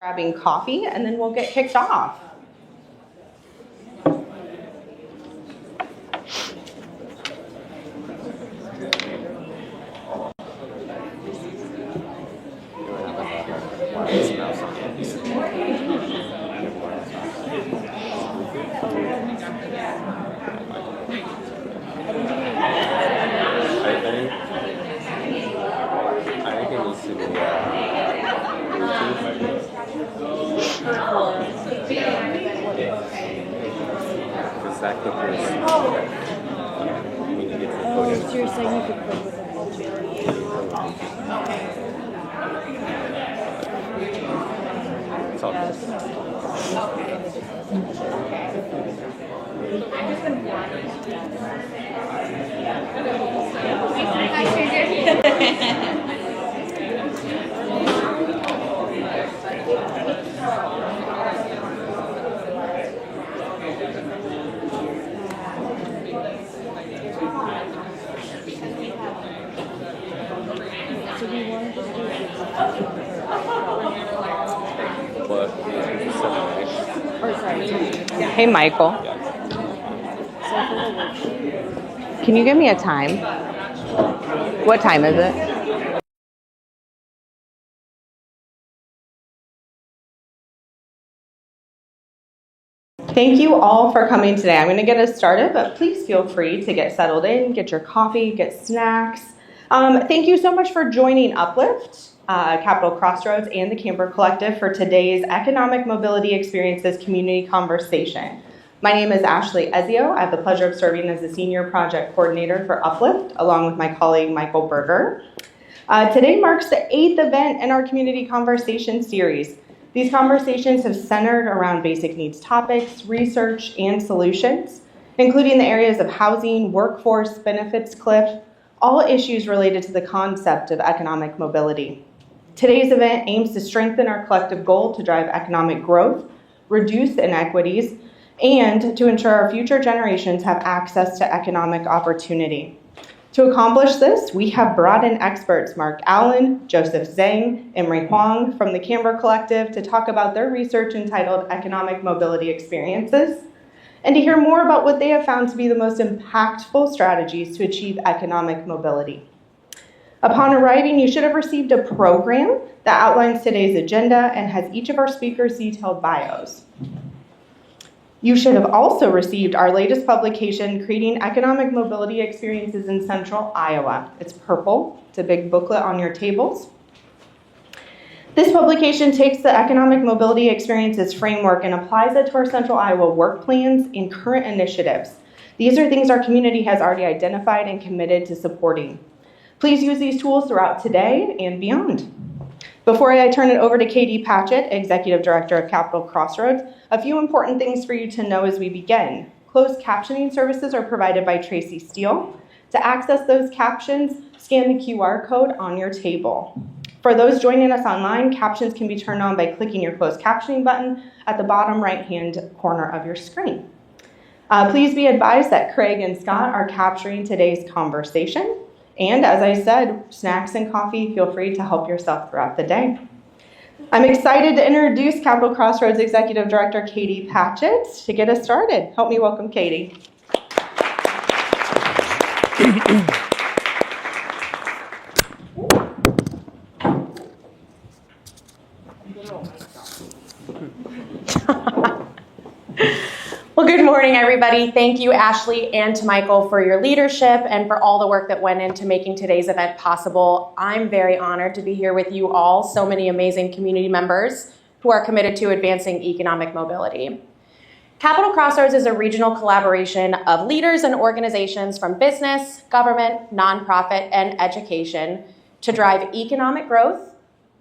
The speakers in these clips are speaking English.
Grabbing coffee, and then we'll get kicked off. So you're saying you could put with a It's all good. So do you want to just do or sorry. Hey, Michael. So for the worksheet, Can you give me a time? What time is it? Thank you all for coming today. I'm going to get us started, but please feel free to get settled in, get your coffee, get snacks. Thank you so much for joining UpLift, Capital Crossroads, and the Camber Collective for today's Economic Mobility Experiences Community Conversation. My name is Ashley Ezio. I have the pleasure of serving as the Senior Project Coordinator for UpLift, along with my colleague Michael Berger. Today marks the 8th event in our Community Conversation series. These conversations have centered around basic needs topics, research, and solutions, including the areas of housing, workforce, benefits cliff, all issues related to the concept of economic mobility. Today's event aims to strengthen our collective goal to drive economic growth, reduce inequities, and to ensure our future generations have access to economic opportunity. To accomplish this, we have brought in experts Mark Allen, Joseph Zhang, Emery Huang from the Camber Collective to talk about their research entitled Economic Mobility Experiences, and to hear more about what they have found to be the most impactful strategies to achieve economic mobility. Upon arriving, you should have received a program that outlines today's agenda and has each of our speakers' detailed bios. You should have also received our latest publication, Creating Economic Mobility Experiences in Central Iowa. It's purple. It's a big booklet on your tables. This publication takes the Economic Mobility Experiences framework and applies it to our Central Iowa work plans and current initiatives. These are things our community has already identified and committed to supporting. Please use these tools throughout today and beyond. Before I turn it over to Katie Patchett, Executive Director of Capital Crossroads, a few important things for you to know as we begin. Closed captioning services are provided by Tracy Steele. To access those captions, scan the QR code on your table. For those joining us online, captions can be turned on by clicking your closed captioning button at the bottom right-hand corner of your screen. Please be advised that Craig and Scott are capturing today's conversation. And as I said, snacks and coffee, feel free to help yourself throughout the day. I'm excited to introduce Capital Crossroads Executive Director Katie Patchett to get us started. Help me welcome Katie. Well, good morning, everybody. Thank you, Ashley, and to Michael for your leadership and for all the work that went into making today's event possible. I'm very honored to be here with you all, so many amazing community members who are committed to advancing economic mobility. Capital Crossroads is a regional collaboration of leaders and organizations from business, government, nonprofit, and education to drive economic growth,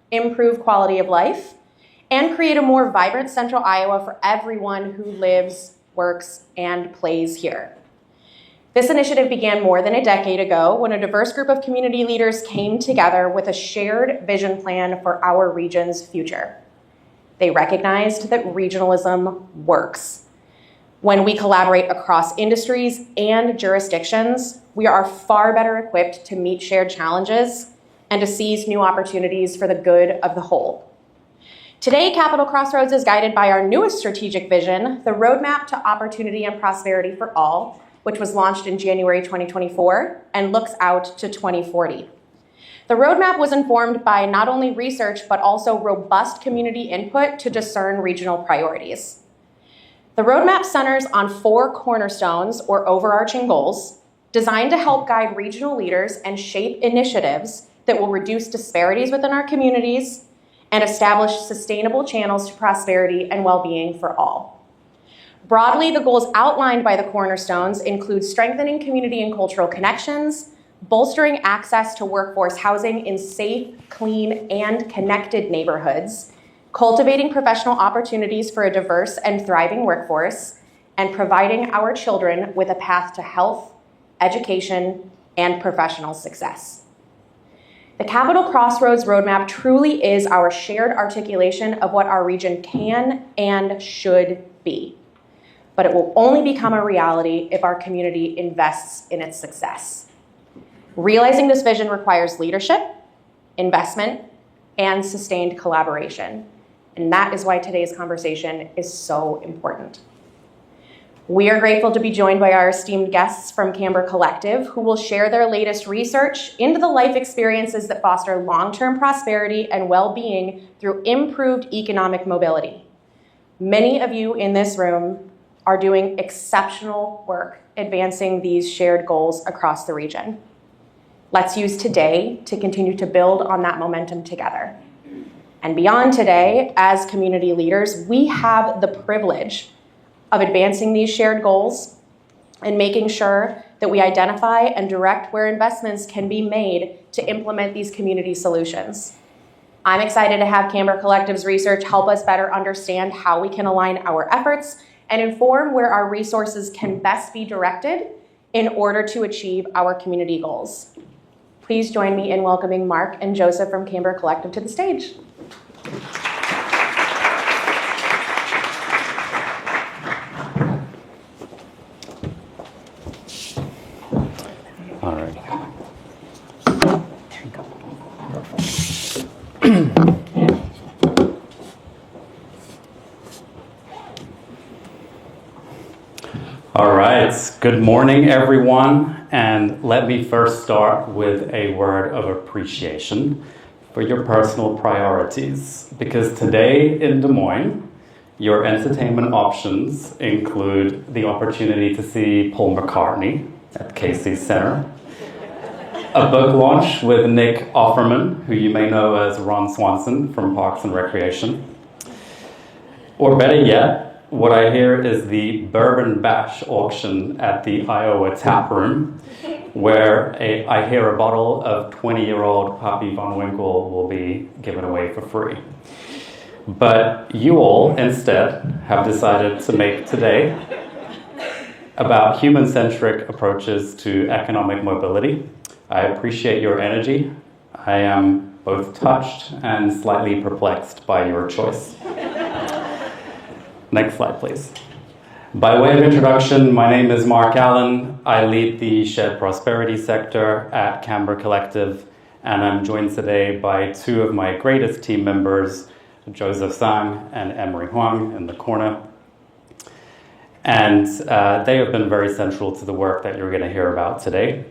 improve quality of life, and create a more vibrant Central Iowa for everyone who lives, works, and plays here. This initiative began more than a decade ago when a diverse group of community leaders came together with a shared vision plan for our region's future. They recognized that regionalism works. When we collaborate across industries and jurisdictions, we are far better equipped to meet shared challenges and to seize new opportunities for the good of the whole. Today, Capital Crossroads is guided by our newest strategic vision, the Roadmap to Opportunity and Prosperity for All, which was launched in January 2024 and looks out to 2040. The roadmap was informed by not only research, but also robust community input to discern regional priorities. The roadmap centers on 4 cornerstones or overarching goals designed to help guide regional leaders and shape initiatives that will reduce disparities within our communities and establish sustainable channels to prosperity and well-being for all. Broadly, the goals outlined by the cornerstones include strengthening community and cultural connections, bolstering access to workforce housing in safe, clean, and connected neighborhoods, cultivating professional opportunities for a diverse and thriving workforce, and providing our children with a path to health, education, and professional success. The Capital Crossroads Roadmap truly is our shared articulation of what our region can and should be. But it will only become a reality if our community invests in its success. Realizing this vision requires leadership, investment, and sustained collaboration. And that is why today's conversation is so important. We are grateful to be joined by our esteemed guests from Camber Collective, who will share their latest research into the life experiences that foster long-term prosperity and well-being through improved economic mobility. Many of you in this room are doing exceptional work advancing these shared goals across the region. Let's use today to continue to build on that momentum together. And beyond today, as community leaders, we have the privilege of advancing these shared goals and making sure that we identify and direct where investments can be made to implement these community solutions. I'm excited to have Camber Collective's research help us better understand how we can align our efforts and inform where our resources can best be directed in order to achieve our community goals. Please join me in welcoming Mark and Joseph from Camber Collective to the stage. All right. All right, good morning, everyone. And let me first start with a word of appreciation for your personal priorities. Because today in Des Moines, your entertainment options include the opportunity to see Paul McCartney at Casey's Center, a book launch with Nick Offerman, who you may know as Ron Swanson from Parks and Recreation, or better yet, what I hear is the Bourbon Bash auction at the Iowa Tap Room, where I hear a bottle of 20-year-old Pappy Von Winkle will be given away for free. But you all instead have decided to make today about human-centric approaches to economic mobility. I appreciate your energy. I am both touched and slightly perplexed by your choice. Next slide, please. By way of introduction, my name is Mark Allen. I lead the shared prosperity sector at Camber Collective, and I'm joined today by 2 of my greatest team members, Joseph Sang and Emery Huang in the corner. And they have been very central to the work that you're going to hear about today.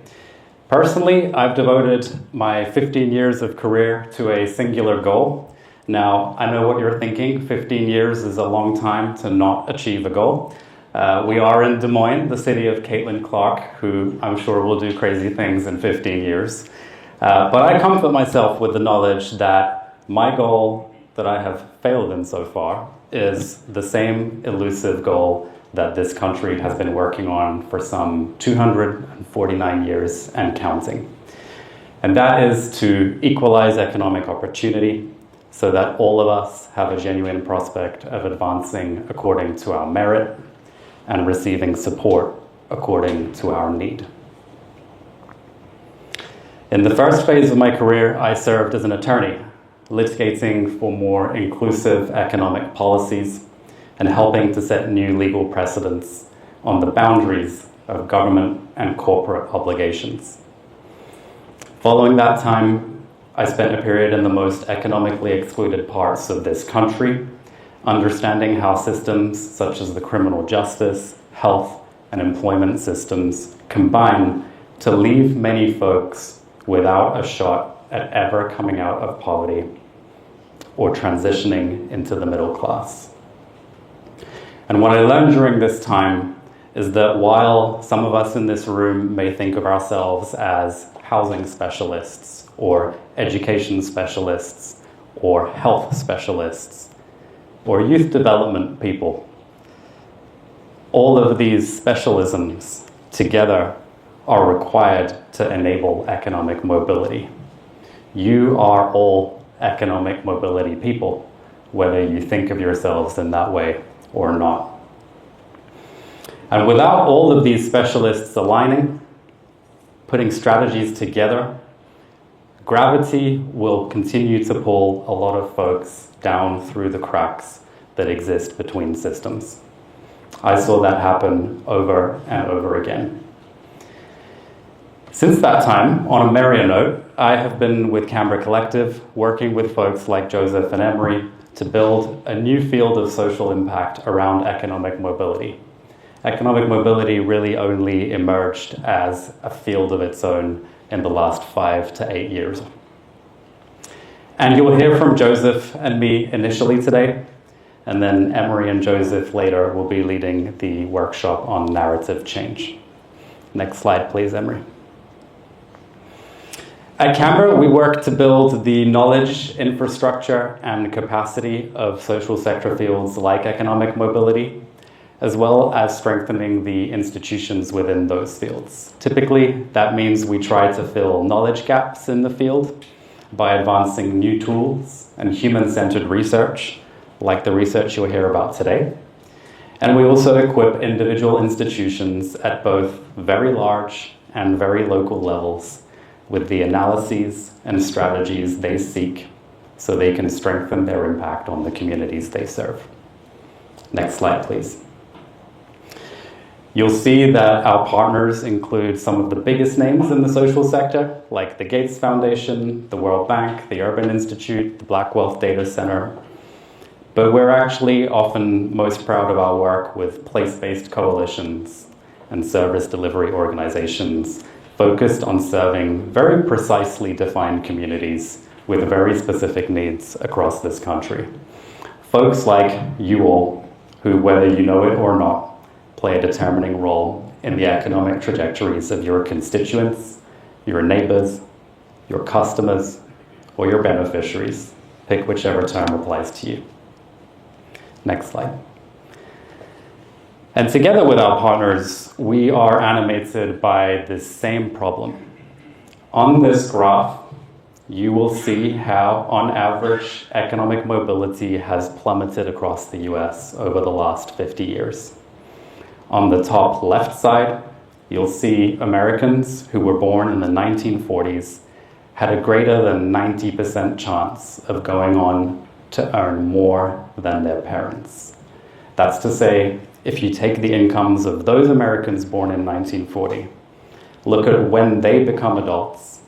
Personally, I've devoted my 15 years of career to a singular goal. Now, I know what you're thinking. 15 years is a long time to not achieve a goal. We are in Des Moines, the city of Caitlin Clark, who I'm sure will do crazy things in 15 years. But I comfort myself with the knowledge that my goal that I have failed in so far is the same elusive goal that this country has been working on for some 249 years and counting. And that is to equalize economic opportunity so that all of us have a genuine prospect of advancing according to our merit and receiving support according to our need. In the first phase of my career, I served as an attorney, litigating for more inclusive economic policies and helping to set new legal precedents on the boundaries of government and corporate obligations. Following that time, I spent a period in the most economically excluded parts of this country, understanding how systems such as the criminal justice, health, and employment systems combine to leave many folks without a shot at ever coming out of poverty or transitioning into the middle class. And what I learned during this time is that while some of us in this room may think of ourselves as housing specialists or education specialists or health specialists or youth development people, all of these specialisms together are required to enable economic mobility. You are all economic mobility people, whether you think of yourselves in that way or not. And without all of these specialists aligning, putting strategies together, gravity will continue to pull a lot of folks down through the cracks that exist between systems. I saw that happen over and over again. Since that time, on a merrier note, I have been with Camber Collective, working with folks like Joseph and Emery to build a new field of social impact around economic mobility. Economic mobility really only emerged as a field of its own in the last 5 to 8 years. And you will hear from Joseph and me initially today, and then Emery and Joseph later will be leading the workshop on narrative change. Next slide, please, Emery. At Camber, we work to build the knowledge, infrastructure, and capacity of social sector fields like economic mobility, as well as strengthening the institutions within those fields. Typically, that means we try to fill knowledge gaps in the field by advancing new tools and human-centered research, like the research you'll hear about today. And we also equip individual institutions at both very large and very local levels with the analyses and strategies they seek so they can strengthen their impact on the communities they serve. Next slide, please. You'll see that our partners include some of the biggest names in the social sector, like the Gates Foundation, the World Bank, the Urban Institute, the Black Wealth Data Center. But we're actually often most proud of our work with place-based coalitions and service delivery organizations focused on serving very precisely defined communities with very specific needs across this country. Folks like you all, who, whether you know it or not, play a determining role in the economic trajectories of your constituents, your neighbors, your customers, or your beneficiaries. Pick whichever term applies to you. Next slide. And together with our partners, we are animated by this same problem. On this graph, you will see how, on average, economic mobility has plummeted across the US over the last 50 years. On the top left side, you'll see Americans who were born in the 1940s had a greater than 90% chance of going on to earn more than their parents. That's to say, if you take the incomes of those Americans born in 1940, look at when they become adults,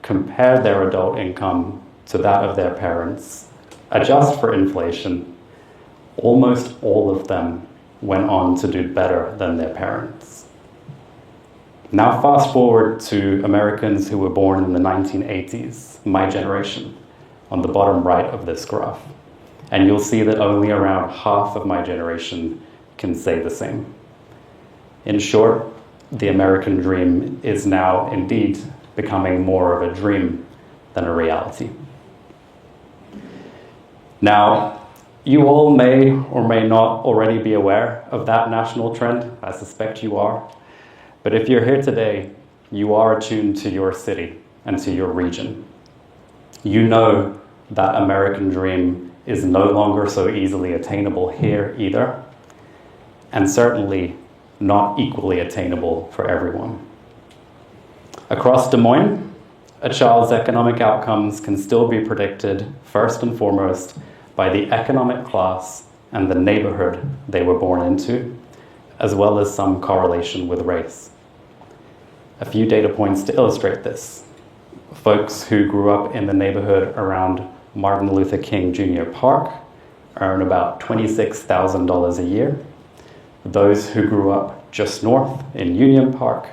compare their adult income to that of their parents, adjust for inflation, almost all of them went on to do better than their parents. Now fast forward to Americans who were born in the 1980s, my generation, on the bottom right of this graph. And you'll see that only around half of my generation can say the same. In short, the American dream is now indeed becoming more of a dream than a reality. Now, you all may or may not already be aware of that national trend. I suspect you are. But if you're here today, you are attuned to your city and to your region. You know that American dream is no longer so easily attainable here either, and certainly not equally attainable for everyone. Across Des Moines, a child's economic outcomes can still be predicted first and foremost by the economic class and the neighborhood they were born into, as well as some correlation with race. A few data points to illustrate this. folks who grew up in the neighborhood around Martin Luther King Jr. Park earn about $26,000 a year. Those who grew up just north in Union Park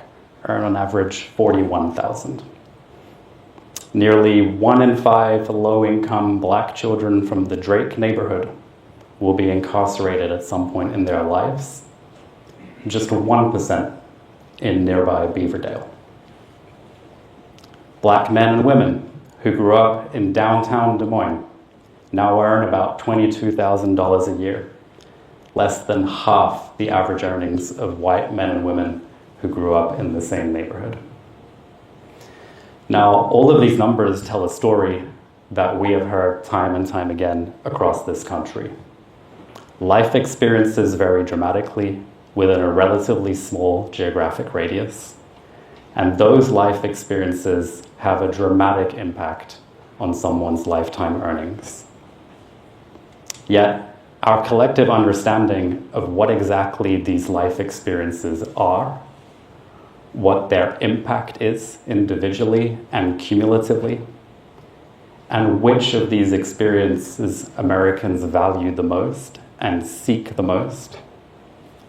earn on average $41,000. Nearly 1 in 5 low-income black children from the Drake neighborhood will be incarcerated at some point in their lives. Just 1% in nearby Beaverdale. Black men and women who grew up in downtown Des Moines now earn about $22,000 a year, less than half the average earnings of white men and women who grew up in the same neighborhood. Now, all of these numbers tell a story that we have heard time and time again across this country. Life experiences vary dramatically within a relatively small geographic radius, and those life experiences have a dramatic impact on someone's lifetime earnings. Yet, our collective understanding of what exactly these life experiences are, what their impact is individually and cumulatively, and which of these experiences Americans value the most and seek the most,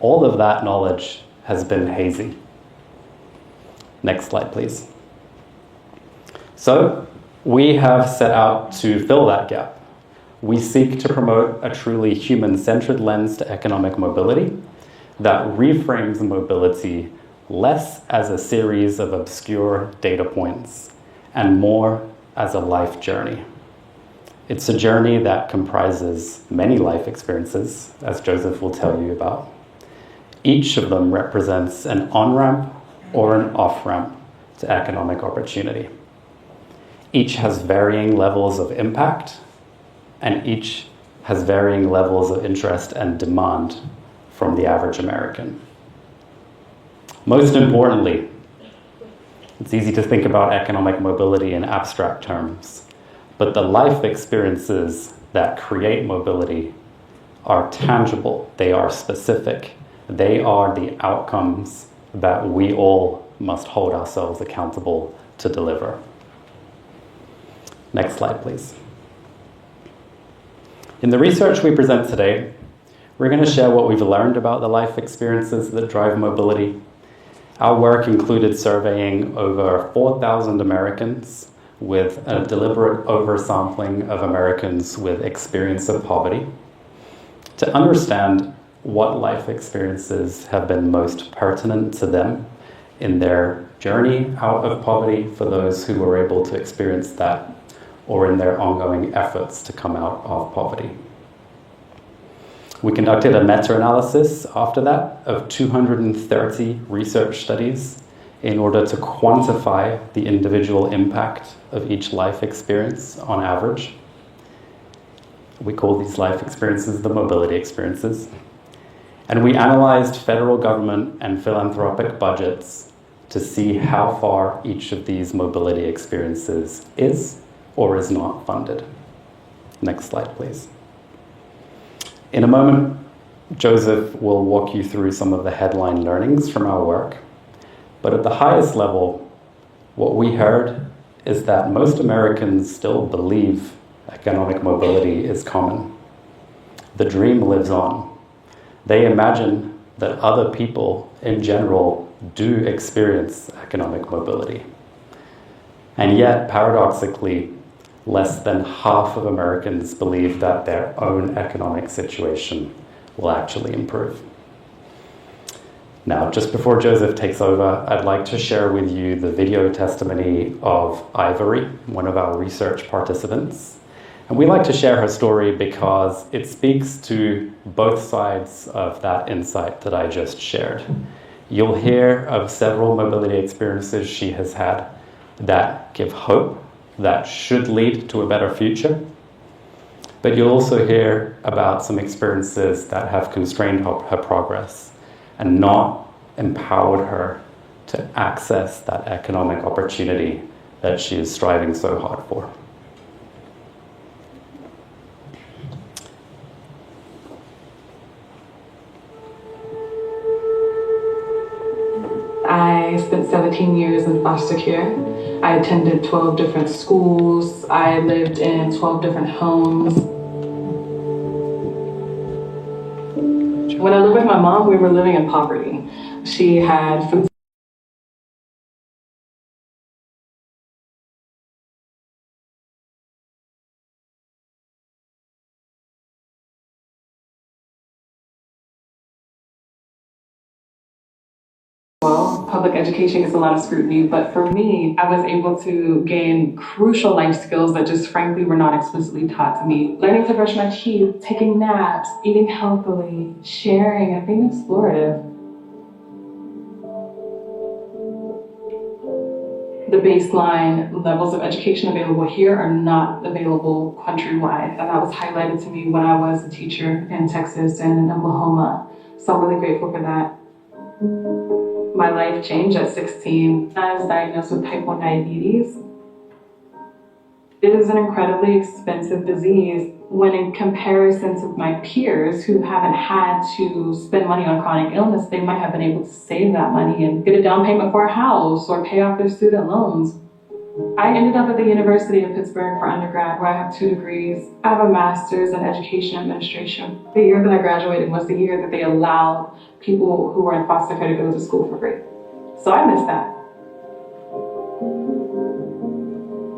all of that knowledge has been hazy. Next slide, please. So, we have set out to fill that gap. We seek to promote a truly human-centered lens to economic mobility that reframes mobility less as a series of obscure data points and more as a life journey. It's a journey that comprises many life experiences, as Joseph will tell you about. Each of them represents an on-ramp or an off-ramp to economic opportunity. Each has varying levels of impact, and each has varying levels of interest and demand from the average American. Most importantly, it's easy to think about economic mobility in abstract terms, but the life experiences that create mobility are tangible, they are specific, they are the outcomes that we all must hold ourselves accountable to deliver. Next slide, please. In the research we present today, we're going to share what we've learned about the life experiences that drive mobility. Our work included surveying over 4,000 Americans with a deliberate oversampling of Americans with experience of poverty to understand what life experiences have been most pertinent to them in their journey out of poverty for those who were able to experience that, or in their ongoing efforts to come out of poverty. We conducted a meta-analysis after that of 230 research studies in order to quantify the individual impact of each life experience on average. We call these life experiences the mobility experiences. And we analyzed federal government and philanthropic budgets to see how far each of these mobility experiences is or is not funded. Next slide, please. In a moment, Joseph will walk you through some of the headline learnings from our work. But at the highest level, what we heard is that most Americans still believe economic mobility is common. The dream lives on. They imagine that other people in general do experience economic mobility. And yet, paradoxically, less than half of Americans believe that their own economic situation will actually improve. Now, just before Joseph takes over, I'd like to share with you the video testimony of Ivory, one of our research participants. And we like to share her story because it speaks to both sides of that insight that I just shared. You'll hear of several mobility experiences she has had that give hope, that should lead to a better future. But you'll also hear about some experiences that have constrained her progress and not empowered her to access that economic opportunity that she is striving so hard for. I spent 17 14 years in foster care. I attended 12 different schools. I lived in 12 different homes. When I lived with my mom, we were living in poverty. She had food. Well, public education gets a lot of scrutiny, but for me, I was able to gain crucial life skills that just frankly were not explicitly taught to me. Learning to brush my teeth, taking naps, eating healthily, sharing, and being explorative. The baseline levels of education available here are not available countrywide, and that was highlighted to me when I was a teacher in Texas and in Oklahoma. So I'm really grateful for that. My life changed at 16. I was diagnosed with type 1 diabetes. It is an incredibly expensive disease when in comparison to my peers who haven't had to spend money on chronic illness, they might have been able to save that money and get a down payment for a house or pay off their student loans. I ended up at the University of Pittsburgh for undergrad, where I have 2 degrees. I have a master's in education administration. The year that I graduated was the year that they allowed people who were in foster care to go to school for free. So I missed that.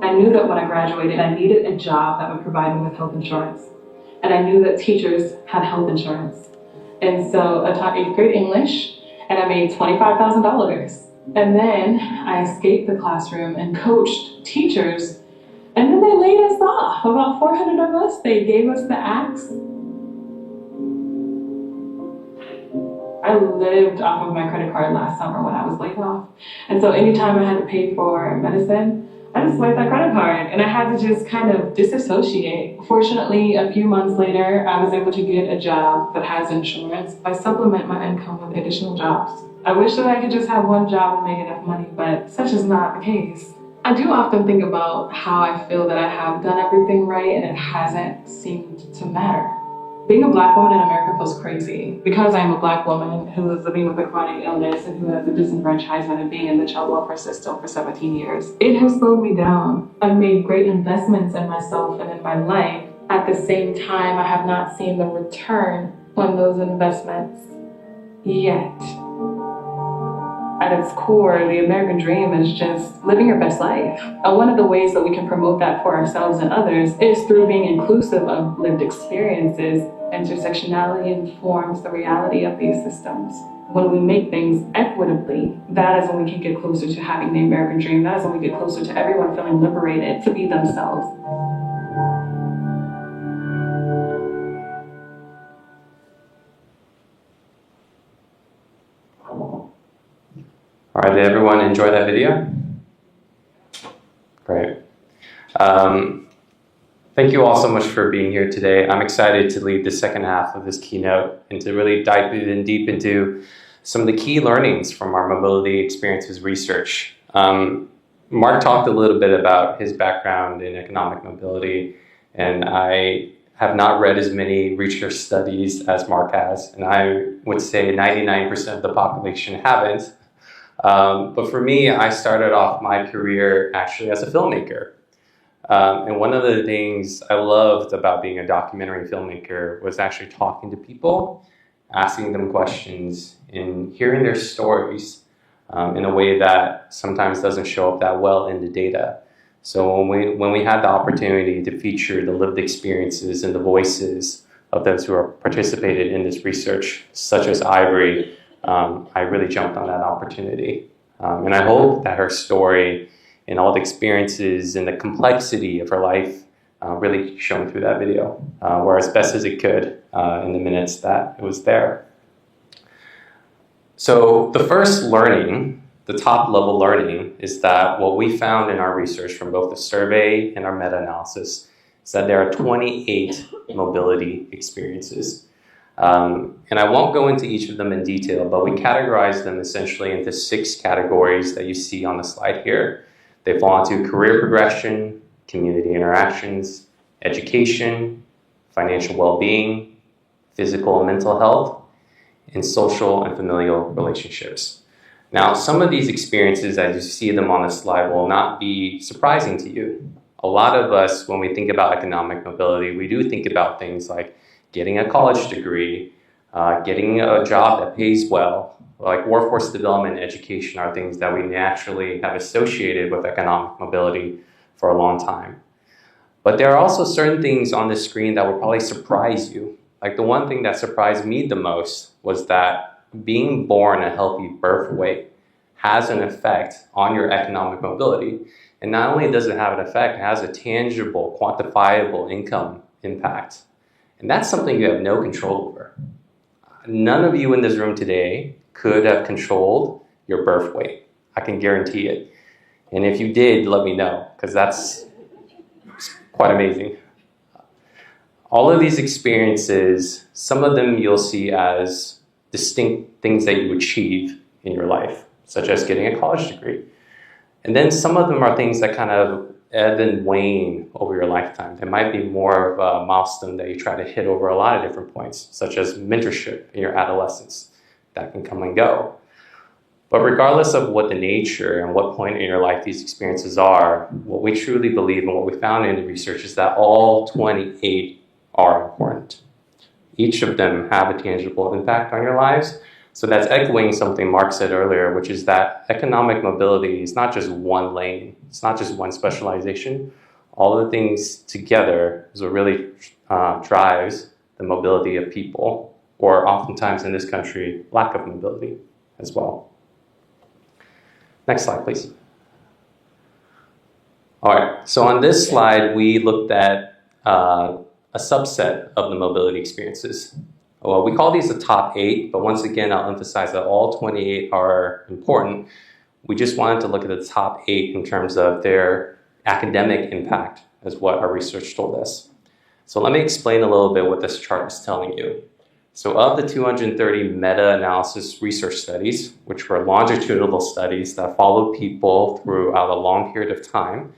I knew that when I graduated, I needed a job that would provide me with health insurance. And I knew that teachers had health insurance. And so I taught 8th grade English, and I made $25,000. And then I escaped the classroom and coached teachers, and then they laid us off. About 400 of us, they gave us the axe. I lived off of my credit card last summer when I was laid off. And so anytime I had to pay for medicine, I just swiped that credit card, and I had to just kind of disassociate. Fortunately, a few months later, I was able to get a job that has insurance. I supplement my income with additional jobs. I wish that I could just have one job and make enough money, but such is not the case. I do often think about how I feel that I have done everything right and it hasn't seemed to matter. Being a Black woman in America feels crazy. Because I am a Black woman who is living with a chronic illness and who has the disenfranchisement of being in the child welfare system for 17 years, it has slowed me down. I've made great investments in myself and in my life. At the same time, I have not seen the return on those investments yet. At its core, the American dream is just living your best life. And one of the ways that we can promote that for ourselves and others is through being inclusive of lived experiences. Intersectionality informs the reality of these systems. When we make things equitably, that is when we can get closer to having the American dream. That is when we get closer to everyone feeling liberated to be themselves. All right, did everyone enjoy that video? Great. Thank you all so much for being here today. I'm excited to lead the second half of this keynote and to really dive in deep into some of the key learnings from our mobility experiences research. Mark talked a little bit about his background in economic mobility, and I have not read as many research studies as Mark has, and I would say 99% of the population haven't. But for me, I started off my career actually as a filmmaker. And one of the things I loved about being a documentary filmmaker was actually talking to people, asking them questions, and hearing their stories in a way that sometimes doesn't show up that well in the data. So when we had the opportunity to feature the lived experiences and the voices of those who are participated in this research, such as Ivory, I really jumped on that opportunity. And I hope that her story and all the experiences and the complexity of her life really shone through that video, or as best as it could in the minutes that it was there. So the first learning, the top level learning, is that what we found in our research from both the survey and our meta-analysis is that there are 28 mobility experiences. And I won't go into each of them in detail, but we categorize them essentially into 6 categories that you see on the slide here. They fall into career progression, community interactions, education, financial well-being, physical and mental health, and social and familial relationships. Now, some of these experiences, as you see them on the slide, will not be surprising to you. A lot of us, when we think about economic mobility, we do think about things like getting a college degree, getting a job that pays well, like workforce development and education are things that we naturally have associated with economic mobility for a long time. But there are also certain things on the screen that will probably surprise you. Like the one thing that surprised me the most was that being born a healthy birth weight has an effect on your economic mobility. And not only does it have an effect, it has a tangible, quantifiable income impact. And that's something you have no control over. None of you in this room today could have controlled your birth weight. I can guarantee it. And if you did, let me know, because that's quite amazing. All of these experiences, some of them you'll see as distinct things that you achieve in your life, such as getting a college degree. And then some of them are things that kind of ebb and wane over your lifetime. There might be more of a milestone that you try to hit over a lot of different points, such as mentorship in your adolescence. That can come and go. But regardless of what the nature and what point in your life these experiences are, what we truly believe and what we found in the research is that all 28 are important. Each of them have a tangible impact on your lives. So that's echoing something Mark said earlier, which is that economic mobility is not just one lane. It's not just one specialization. All of the things together is what really drives the mobility of people, or oftentimes in this country, lack of mobility as well. Next slide, please. All right, so on this slide, we looked at a subset of the mobility experiences. Well, we call these the top 8, but once again, I'll emphasize that all 28 are important. We just wanted to look at the top 8 in terms of their academic impact, is what our research told us. So let me explain a little bit what this chart is telling you. So of the 230 meta-analysis research studies, which were longitudinal studies that followed people throughout a long period of time,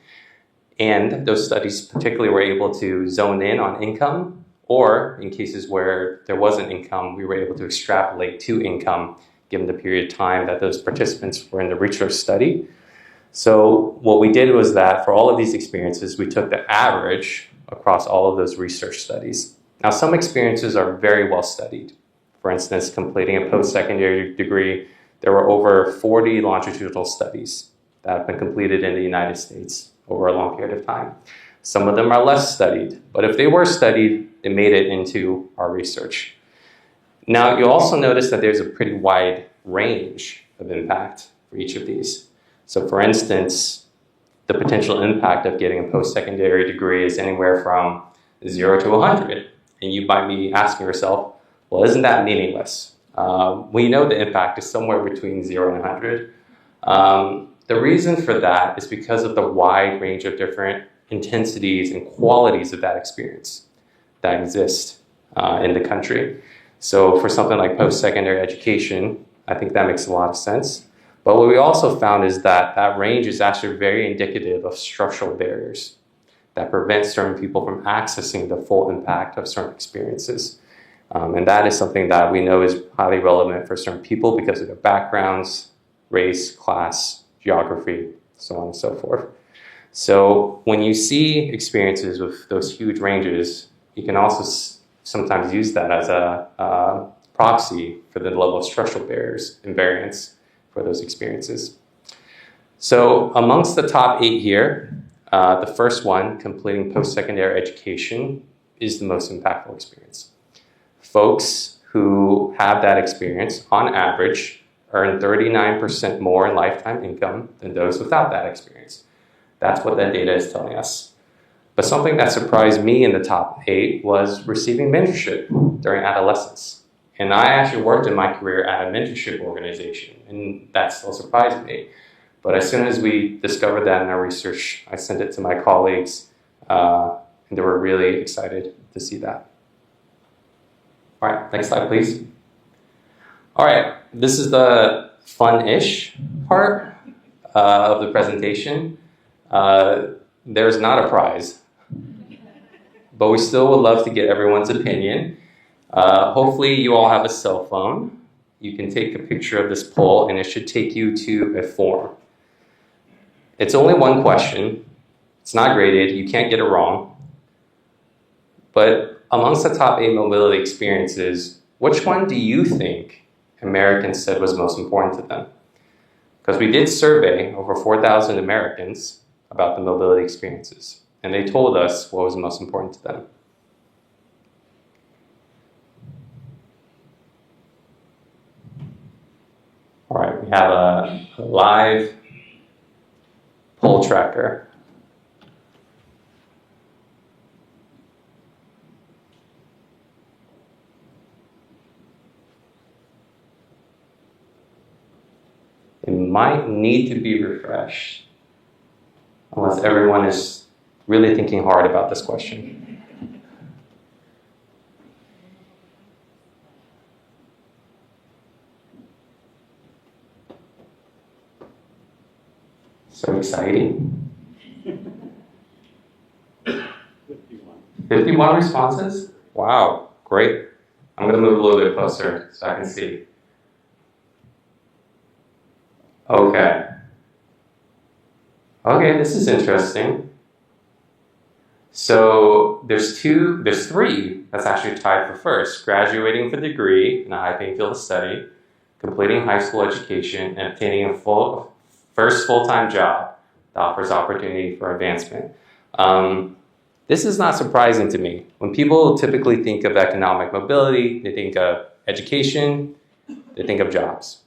and those studies particularly were able to zone in on income, or in cases where there wasn't income, we were able to extrapolate to income given the period of time that those participants were in the research study. So what we did was that for all of these experiences, we took the average across all of those research studies. Now, some experiences are very well studied. For instance, completing a post-secondary degree, there were over 40 longitudinal studies that have been completed in the United States over a long period of time. Some of them are less studied, but if they were studied, it made it into our research. Now, you'll also notice that there's a pretty wide range of impact for each of these. So for instance, the potential impact of getting a post-secondary degree is anywhere from 0 to 100. And you might be asking yourself, well, isn't that meaningless? We know the impact is somewhere between 0 and 100. The reason for that is because of the wide range of different intensities and qualities of that experience that exist in the country. So for something like post-secondary education, I think that makes a lot of sense. But what we also found is that that range is actually very indicative of structural barriers that prevent certain people from accessing the full impact of certain experiences. And that is something that we know is highly relevant for certain people because of their backgrounds, race, class, geography, so on and so forth. So when you see experiences with those huge ranges, you can also sometimes use that as a proxy for the level of structural barriers and variance for those experiences. So amongst the top 8 here, the first one, completing post-secondary education, is the most impactful experience. Folks who have that experience, on average, earn 39% more in lifetime income than those without that experience. That's what that data is telling us. But something that surprised me in the top 8 was receiving mentorship during adolescence. And I actually worked in my career at a mentorship organization, and that still surprised me. But as soon as we discovered that in our research, I sent it to my colleagues, and they were really excited to see that. All right, next slide, please. All right, this is the fun-ish part of the presentation. There's not a prize, but we still would love to get everyone's opinion. Hopefully you all have a cell phone. you can take a picture of this poll and it should take you to a form. It's only one question. It's not graded. You can't get it wrong. But amongst the top 8 mobility experiences, which one do you think Americans said was most important to them? Because we did survey over 4,000 Americans about the mobility experiences, and they told us what was most important to them. All right, we have a live poll tracker. It might need to be refreshed, unless everyone is really thinking hard about this question. So exciting. 51 responses? Wow, great. I'm going to move a little bit closer so I can see. Okay. Okay, this is interesting. So there's 3 that's actually tied for first: graduating with a degree in a high-paying field of study, completing high school education, and obtaining a first full-time job that offers opportunity for advancement. This is not surprising to me. When people typically think of economic mobility, they think of education, they think of jobs.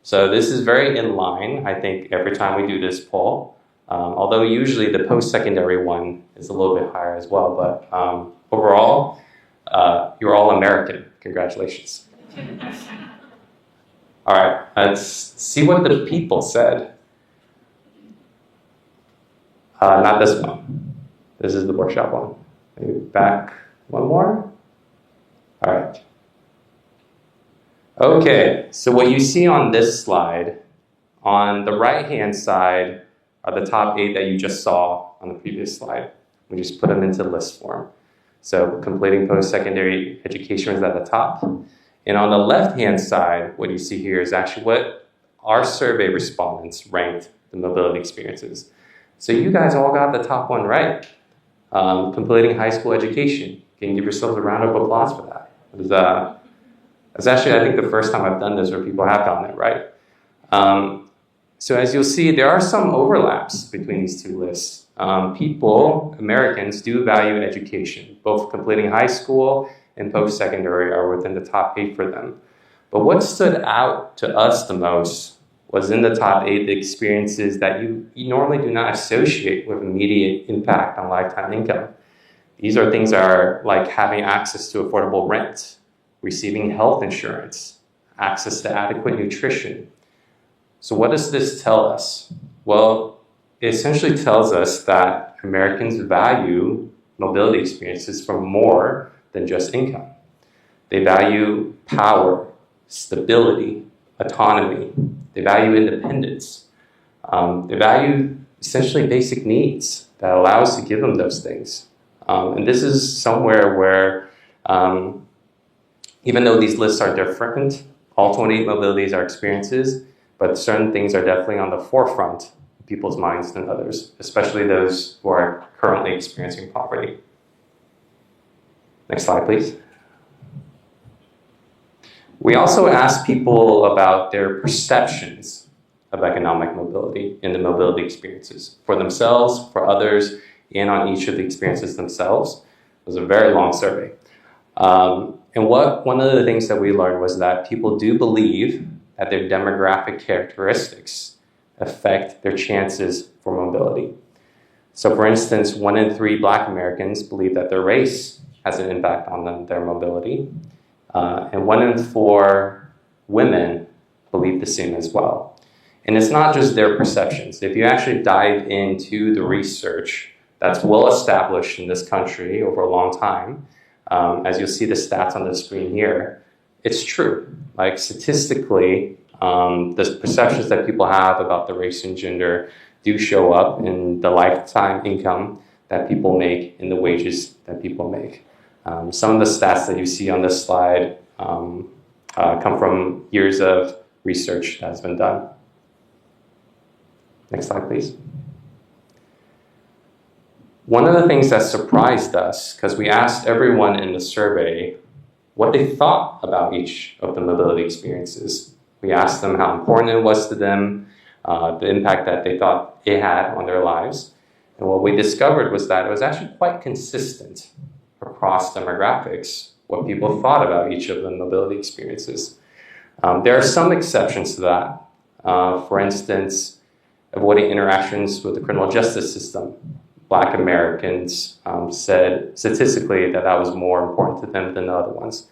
So this is very in line, I think, every time we do this poll. Although usually the post-secondary one is a little bit higher as well. But overall, you're all American. Congratulations. All right, let's see what the people said. Not this one. This is the workshop one. Maybe back one more. All right. Okay, so what you see on this slide, on the right-hand side are the top 8 that you just saw on the previous slide. We just put them into list form. So completing post-secondary education was at the top. And on the left-hand side, what you see here is actually what our survey respondents ranked the mobility experiences. So you guys all got the top one right. Completing high school education. You can give yourselves a round of applause for that. It's actually, I think, the first time I've done this where people have gotten it right. So as you'll see, there are some overlaps between these two lists. Americans, do value education. Both completing high school and post-secondary are within the top 8 for them. But what stood out to us the most was in the top 8 the experiences that you normally do not associate with immediate impact on lifetime income. These are things that are like having access to affordable rent, receiving health insurance, access to adequate nutrition. So what does this tell us? Well, it essentially tells us that Americans value mobility experiences for more than just income. They value power, stability, autonomy. They value independence. They value essentially basic needs that allow us to give them those things. And this is somewhere where even though these lists are different, all 28 mobilities are experiences, but certain things are definitely on the forefront of people's minds than others, especially those who are currently experiencing poverty. Next slide, please. We also asked people about their perceptions of economic mobility in the mobility experiences for themselves, for others, and on each of the experiences themselves. It was a very long survey. And one of the things that we learned was that people do believe that their demographic characteristics affect their chances for mobility. So for instance, 1 in 3 Black Americans believe that their race has an impact on their mobility. And 1 in 4 women believe the same as well. And it's not just their perceptions. If you actually dive into the research that's well established in this country over a long time, as you'll see the stats on the screen here, it's true. Like statistically, the perceptions that people have about the race and gender do show up in the lifetime income that people make and the wages that people make. Some of the stats that you see on this slide come from years of research that has been done. Next slide, please. One of the things that surprised us, because we asked everyone in the survey what they thought about each of the mobility experiences. We asked them how important it was to them, the impact that they thought it had on their lives. And what we discovered was that it was actually quite consistent across demographics, what people thought about each of the mobility experiences. There are some exceptions to that. For instance, avoiding interactions with the criminal justice system. Black Americans said statistically that was more important to them than the other ones.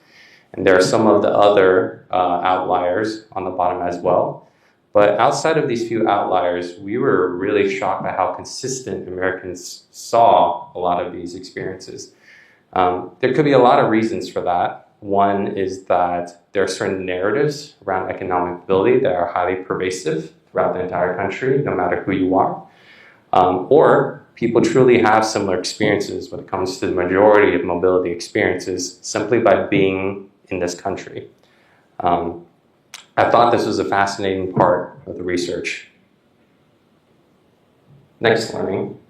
And there are some of the other outliers on the bottom as well. But outside of these few outliers, we were really shocked by how consistent Americans saw a lot of these experiences. There could be a lot of reasons for that. One is that there are certain narratives around economic mobility that are highly pervasive throughout the entire country, no matter who you are. Or people truly have similar experiences when it comes to the majority of mobility experiences simply by being in this country. I thought this was a fascinating part of the research. Next learning.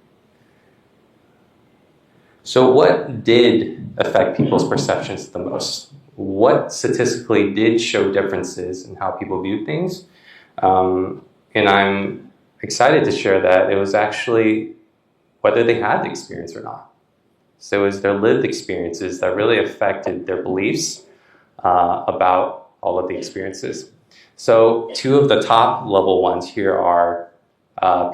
So what did affect people's perceptions the most? What statistically did show differences in how people viewed things? And I'm excited to share that it was actually whether they had the experience or not. So it was their lived experiences that really affected their beliefs about all of the experiences. So two of the top level ones here are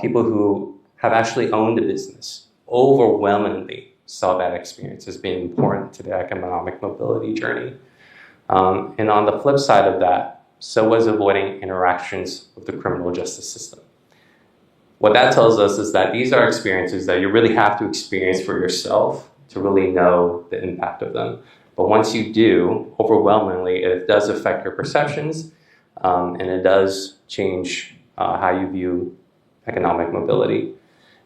people who have actually owned a business. Overwhelmingly saw that experience as being important to their economic mobility journey. And on the flip side of that, so was avoiding interactions with the criminal justice system. What that tells us is that these are experiences that you really have to experience for yourself to really know the impact of them. But once you do, overwhelmingly, it does affect your perceptions, and it does change how you view economic mobility.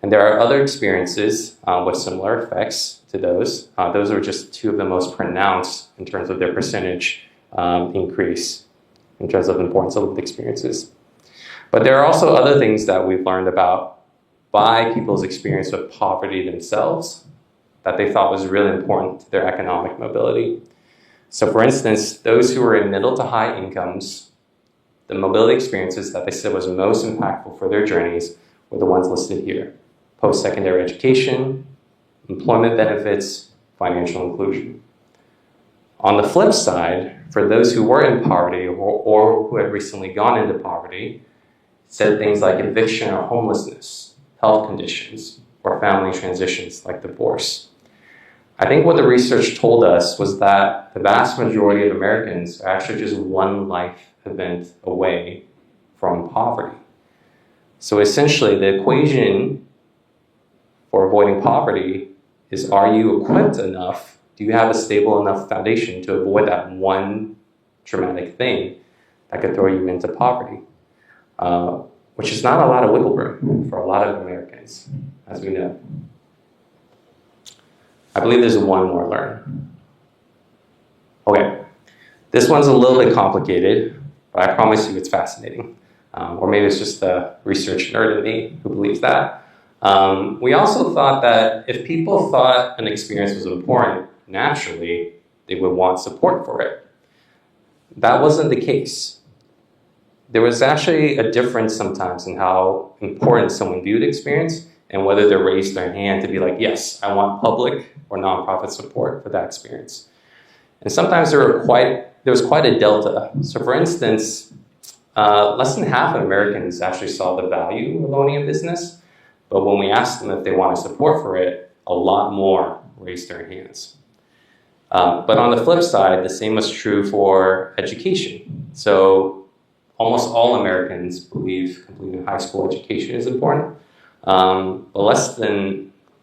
And there are other experiences with similar effects to those. Those are just two of the most pronounced in terms of their percentage increase in terms of importance of lived experiences. But there are also other things that we've learned about by people's experience with poverty themselves that they thought was really important to their economic mobility. So for instance, those who were in middle to high incomes, the mobility experiences that they said was most impactful for their journeys were the ones listed here: post-secondary education, employment benefits, financial inclusion. On the flip side, for those who were in poverty or who had recently gone into poverty, said things like eviction or homelessness, health conditions, or family transitions like divorce. I think what the research told us was that the vast majority of Americans are actually just one life event away from poverty. So essentially, the equation for avoiding poverty is, are you equipped enough? Do you have a stable enough foundation to avoid that one traumatic thing that could throw you into poverty? Which is not a lot of wiggle room for a lot of Americans, as we know. I believe there's one more learn. Okay, this one's a little bit complicated, but I promise you it's fascinating. Or maybe it's just the research nerd in me who believes that. We also thought that if people thought an experience was important, naturally, they would want support for it. That wasn't the case. There was actually a difference sometimes in how important someone viewed experience and whether they raised their hand to be like, yes, I want public or nonprofit support for that experience. And sometimes there was quite a delta. So for instance, less than half of Americans actually saw the value of owning a business, but when we asked them if they wanted support for it, a lot more raised their hands. But on the flip side, the same was true for education. So almost all Americans believe completing high school education is important, but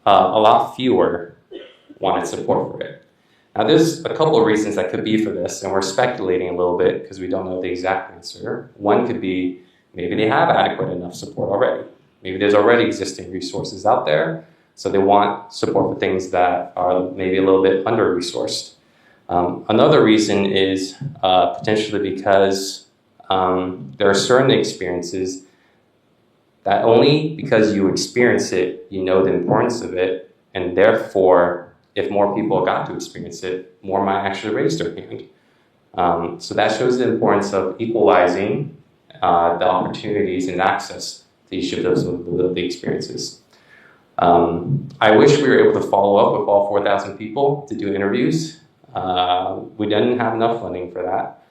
a lot fewer wanted support for it. Now, there's a couple of reasons that could be for this, and we're speculating a little bit because we don't know the exact answer. One could be maybe they have adequate enough support already. Maybe there's already existing resources out there, so they want support for things that are maybe a little bit under-resourced. Another reason is potentially because there are certain experiences that only because you experience it, you know the importance of it, and therefore, if more people got to experience it, more might actually raise their hand. So that shows the importance of equalizing the opportunities and access to each of those mobility experiences. I wish we were able to follow up with all 4,000 people to do interviews. We didn't have enough funding for that,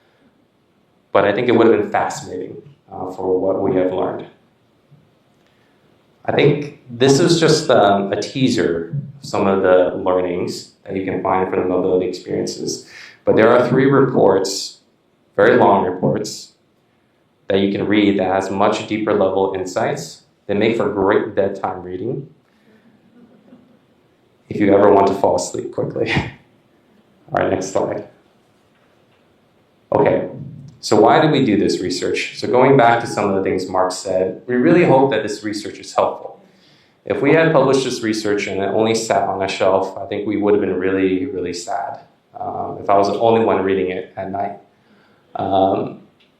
but I think it would have been fascinating for what we have learned. I think this is just a teaser of some of the learnings that you can find from the mobility experiences. But there are 3 reports, very long reports, that you can read that has much deeper level insights. They make for great bedtime reading if you ever want to fall asleep quickly. All right, next slide. Okay, so why did we do this research? So going back to some of the things Mark said, we really hope that this research is helpful. If we had published this research and it only sat on a shelf, I think we would have been really, really sad if I was the only one reading it at night.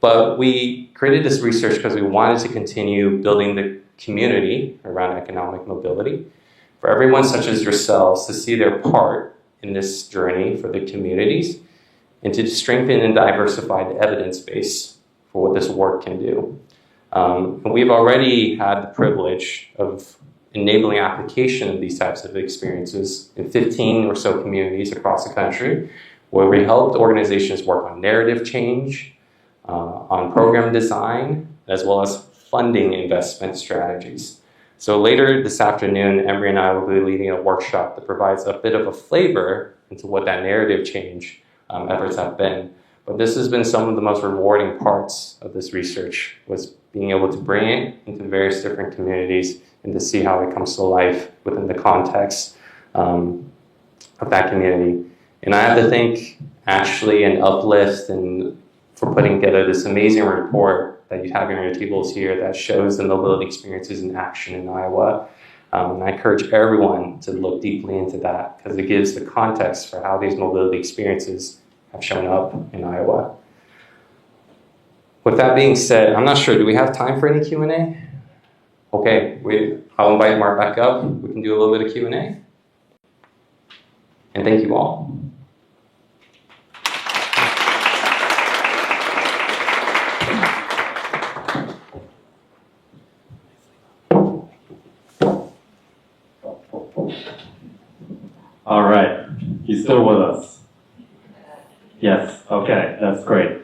But we created this research because we wanted to continue building the community around economic mobility for everyone such as yourselves to see their part in this journey for the communities and to strengthen and diversify the evidence base for what this work can do. And we've already had the privilege of enabling application of these types of experiences in 15 or so communities across the country, where we helped organizations work on narrative change, on program design, as well as funding investment strategies. So later this afternoon, Emery and I will be leading a workshop that provides a bit of a flavor into what that narrative change efforts have been. But this has been some of the most rewarding parts of this research, was being able to bring it into various different communities and to see how it comes to life within the context of that community. And I have to thank Ashley and UpLift and for putting together this amazing report that you have on your tables here that shows the mobility experiences in action in Iowa. And I encourage everyone to look deeply into that because it gives the context for how these mobility experiences have shown up in Iowa. With that being said, I'm not sure, do we have time for any Q&A? Okay, I'll invite Mark back up. We can do a little bit of Q&A. And thank you all. All right, you still with us? Yes, okay, that's great.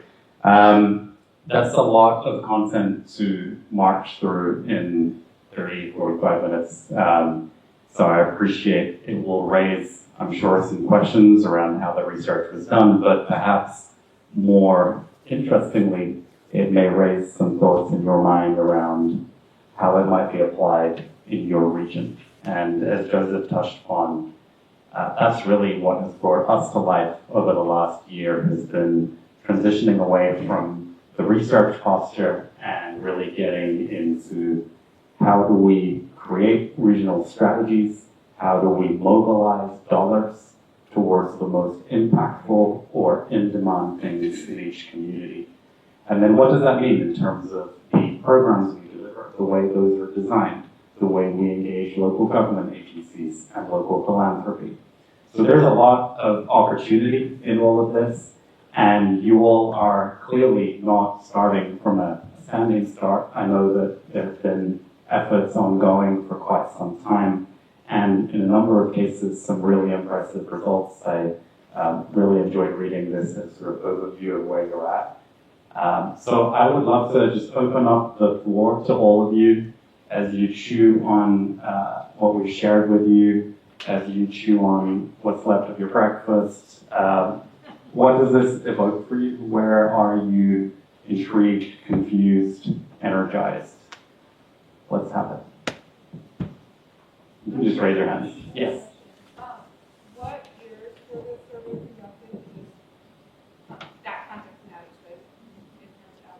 That's a lot of content to march through in 30, 45 minutes. So I appreciate it will raise, I'm sure, some questions around how the research was done, but perhaps more interestingly, it may raise some thoughts in your mind around how it might be applied in your region. And as Joseph touched on, that's really what has brought us to life over the last year, has been transitioning away from the research posture and really getting into how do we create regional strategies, how do we mobilize dollars towards the most impactful or in-demand things in each community. And then what does that mean in terms of the programs we deliver, the way those are designed, the way we engage local government agencies and local philanthropy. So there's a lot of opportunity in all of this, and you all are clearly not starting from a standing start. I know that there have been efforts ongoing for quite some time, and in a number of cases, some really impressive results. I really enjoyed reading this as sort of overview of where you're at. So I would love to just open up the floor to all of you as you chew on what we've shared with you, as you chew on what's left of your breakfast. What does this evoke for you? Where are you intrigued, confused, energized? Let's have it. You can just raise your hand. Yes. What years were the survey conducted? Just that context matters, but in terms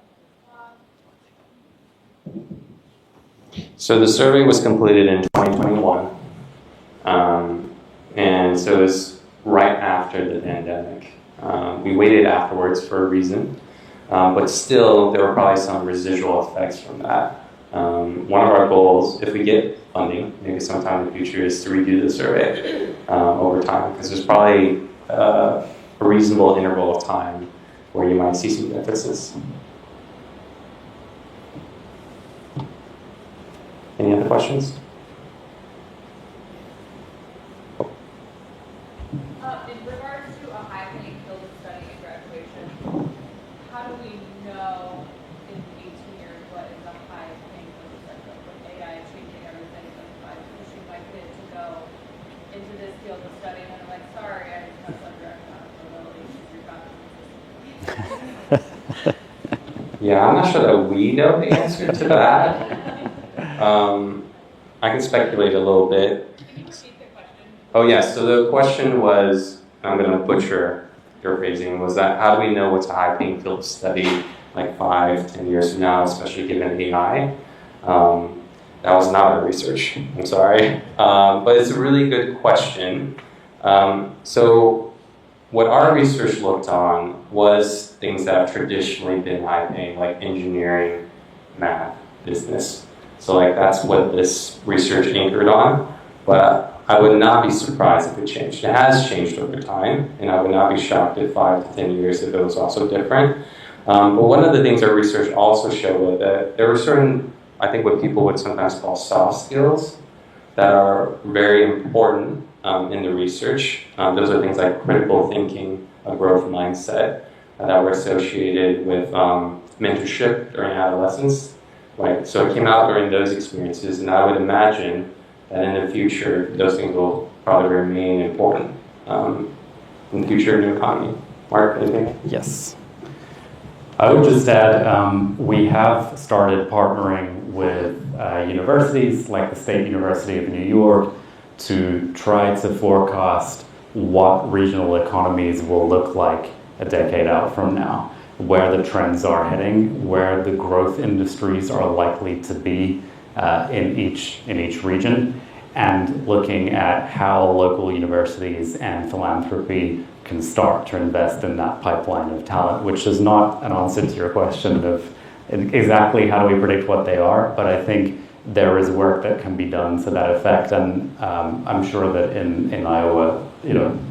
of So the survey was completed in 2021. And so it was right after the pandemic. We weighted afterwards for a reason, but still there were probably some residual effects from that. One of our goals, if we get funding, maybe sometime in the future, is to redo the survey over time, because there's probably a reasonable interval of time where you might see some differences. Any other questions? In regards to a high-paying field of study and graduation, how do we know in 18 years what is a high-paying field of study? Like with AI changing everything, like if I'm pushing my kid to go into this field of study, and I'm like, sorry, I just have some direct mobility because you're not. Yeah, I'm not sure that we know the answer to that. I can speculate a little bit. Can you repeat the question? Oh yes, so the question was, I'm going to butcher your phrasing, was that how do we know what's a high-paying field of study like 5-10 years from now, especially given AI? That was not our research, I'm sorry. But it's a really good question. So what our research looked on was things that have traditionally been high-paying, like engineering, math, business. So like that's what this research anchored on, but I would not be surprised if it changed. It has changed over time, and I would not be shocked if 5 to 10 years if it was also different. But one of the things our research also showed was that there were certain, I think what people would sometimes call soft skills that are very important in the research. Those are things like critical thinking, a growth mindset that were associated with mentorship during adolescence. Right, so it came out during those experiences, and I would imagine that in the future, those things will probably remain important in the future of the economy. Mark, anything? Yes. I would just add, we have started partnering with universities like the State University of New York to try to forecast what regional economies will look like a decade out from now, where the trends are heading, where the growth industries are likely to be in each region, and looking at how local universities and philanthropy can start to invest in that pipeline of talent, which is not an answer to your question of exactly how do we predict what they are, but I think there is work that can be done to that effect, and I'm sure that in Iowa,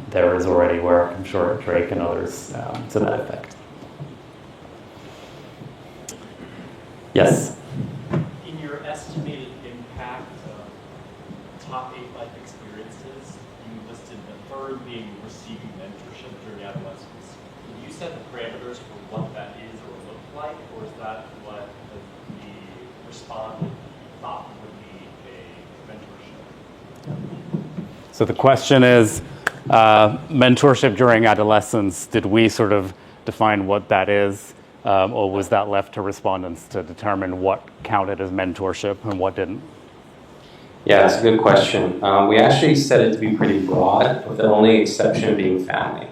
there is already work, I'm sure at Drake and others to that effect. Yes? In your estimated impact, top 8 life experiences, you listed the third being receiving mentorship during adolescence. Can you set the parameters for what that is or look like, or is that what the respondent thought would be a mentorship? So the question is, mentorship during adolescence, did we sort of define what that is? Or was that left to respondents to determine what counted as mentorship and what didn't? Yeah, that's a good question. We actually set it to be pretty broad, with the only exception being family.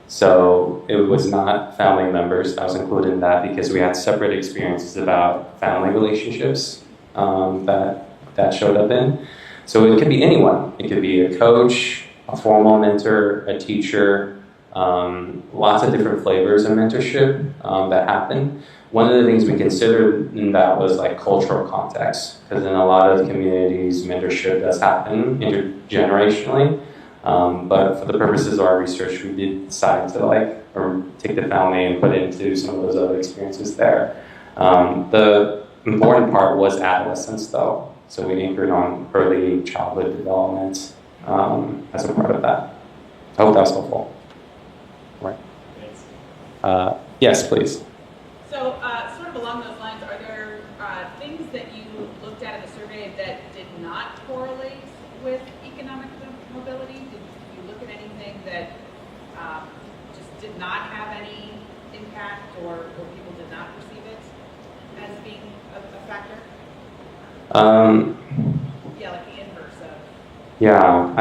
So it was not family members that was included in that because we had separate experiences about family relationships that showed up in. So it could be anyone. It could be a coach, a formal mentor, a teacher, lots of different flavors of mentorship that happen. One of the things we considered in that was like cultural context, because in a lot of communities, mentorship does happen intergenerationally. But for the purposes of our research, we did decide to take the family and put it into some of those other experiences there. The important part was adolescence, though, so we anchored on early childhood development as a part of that. I hope that was helpful. Right. Yes, please. So, sort of along those lines, are there things that you looked at in the survey that did not correlate with economic mobility? Did you look at anything that just did not have any impact, or people did not perceive it as being a factor? Yeah, like the inverse of. Yeah,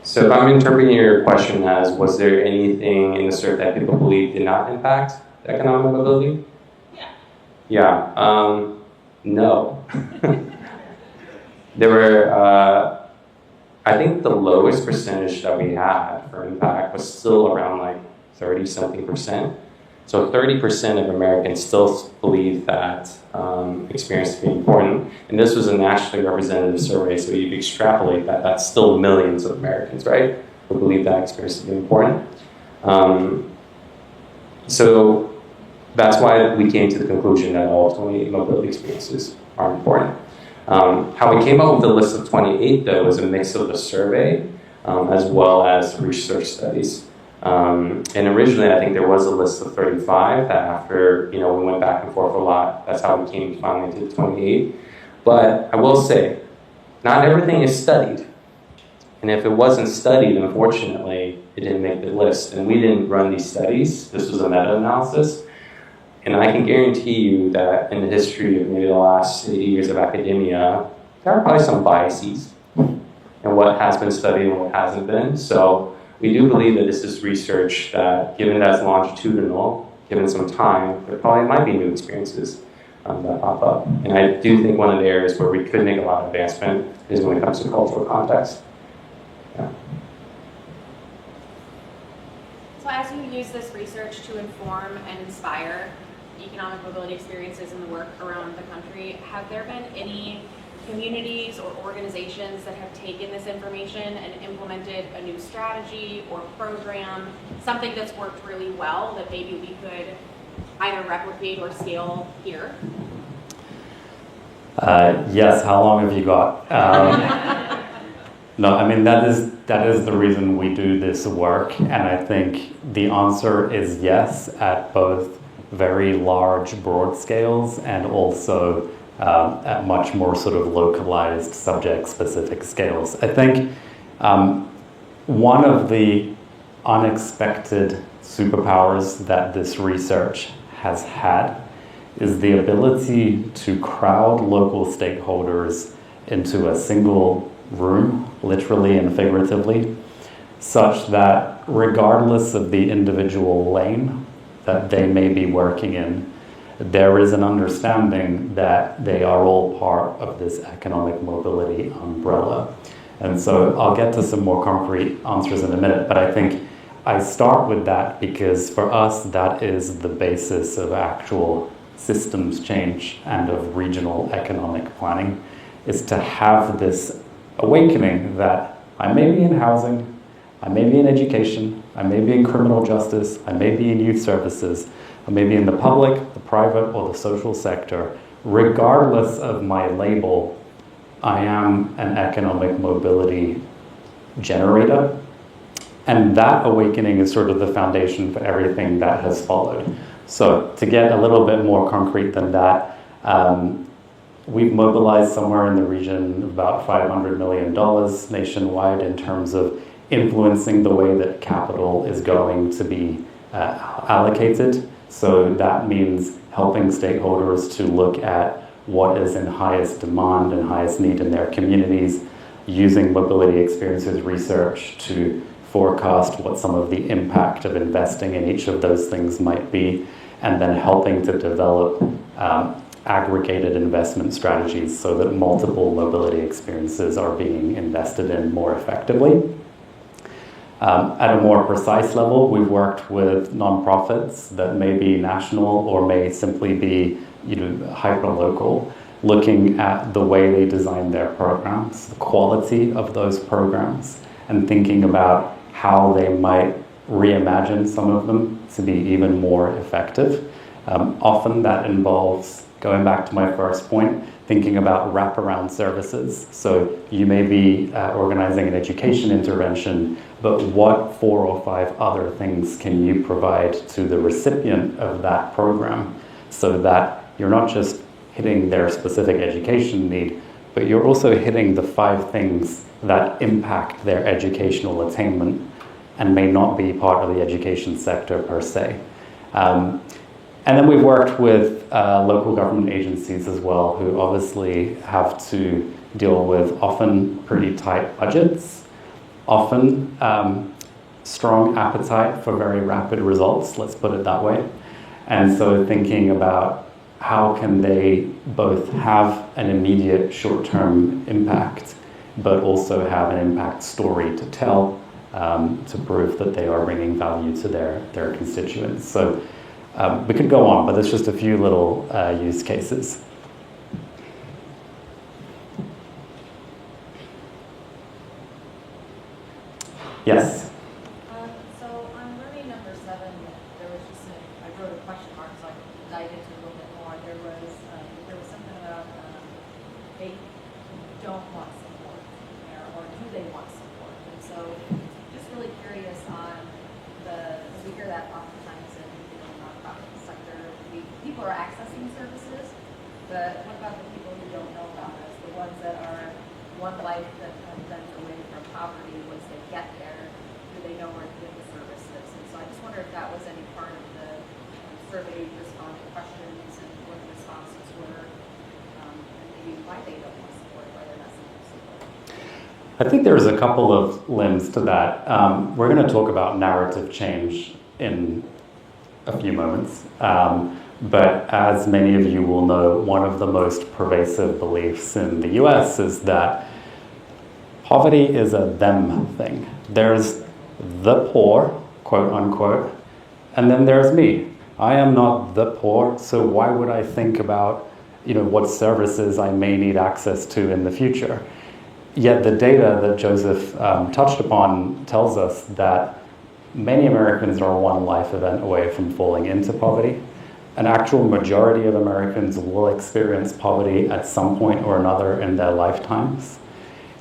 So if I'm interpreting your question as, was there anything in the survey that people believe did not impact economic mobility? Yeah. Yeah. No. There were, I think the lowest percentage that we had for impact was still around like 30-something%. So 30% of Americans still believe that experience to be important. And this was a nationally representative survey, so you extrapolate that, that's still millions of Americans, right, who believe that experience to be important. So that's why we came to the conclusion that all 28 mobility experiences are important. How we came up with the list of 28, though, was a mix of the survey as well as research studies. And originally, I think there was a list of 35 that after, we went back and forth a lot, that's how we came finally to 28. But I will say, not everything is studied. And if it wasn't studied, unfortunately, it didn't make the list. And we didn't run these studies. This was a meta-analysis. And I can guarantee you that in the history of maybe the last 80 years of academia, there are probably some biases in what has been studied and what hasn't been. So we do believe that this is research that, given that it's longitudinal, given some time, there probably might be new experiences that pop up. And I do think one of the areas where we could make a lot of advancement is when it comes to cultural context. Yeah. So as you use this research to inform and inspire economic mobility experiences in the work around the country, have there been any communities or organizations that have taken this information and implemented a new strategy or program, something that's worked really well that maybe we could either replicate or scale here? Yes, how long have you got? No, I mean, that is the reason we do this work, and I think the answer is yes at both very large, broad scales and also at much more sort of localized, subject-specific scales. I think one of the unexpected superpowers that this research has had is the ability to crowd local stakeholders into a single room, literally and figuratively, such that regardless of the individual lane that they may be working in, there is an understanding that they are all part of this economic mobility umbrella. And so I'll get to some more concrete answers in a minute, but I think I start with that because for us, that is the basis of actual systems change and of regional economic planning, is to have this awakening that I may be in housing, I may be in education, I may be in criminal justice, I may be in youth services, I may be in the public, the private, or the social sector. Regardless of my label, I am an economic mobility generator. And that awakening is sort of the foundation for everything that has followed. So to get a little bit more concrete than that, we've mobilized somewhere in the region of about $500 million nationwide in terms of influencing the way that capital is going to be allocated. So that means helping stakeholders to look at what is in highest demand and highest need in their communities, using mobility experiences research to forecast what some of the impact of investing in each of those things might be, and then helping to develop aggregated investment strategies so that multiple mobility experiences are being invested in more effectively. At a more precise level, we've worked with nonprofits that may be national or may simply be hyper-local, looking at the way they design their programs, the quality of those programs, and thinking about how they might reimagine some of them to be even more effective. Often that involves, going back to my first point, thinking about wraparound services. So you may be organizing an education intervention, but what 4 or 5 other things can you provide to the recipient of that program so that you're not just hitting their specific education need, but you're also hitting the 5 things that impact their educational attainment and may not be part of the education sector per se. And then we've worked with local government agencies as well, who obviously have to deal with often pretty tight budgets, often strong appetite for very rapid results, let's put it that way. And so thinking about how can they both have an immediate short-term impact but also have an impact story to tell to prove that they are bringing value to their constituents. So we could go on, but there's just a few little use cases. Yes? So on learning number 7, there was just I wrote a question mark so I could dive into it a little bit more. There was something about they don't want support, or do they want support? And so just really curious on because we hear that oftentimes in the nonprofit sector. People are accessing services, but what about the people who don't know about us? The ones that are one life that have been away from poverty once they get there. Do they know where to get the services? And so I just wonder if that was any part of the survey response questions and what the responses were, and maybe why they don't want support, why they're not seeking support. I think there's a couple of limbs to that. We're going to talk about narrative change in a few moments. But as many of you will know, one of the most pervasive beliefs in the US is that poverty is a them thing. There's the poor, quote unquote, and then there's me. I am not the poor, so why would I think about, what services I may need access to in the future? Yet the data that Joseph touched upon tells us that many Americans are one life event away from falling into poverty. An actual majority of Americans will experience poverty at some point or another in their lifetimes.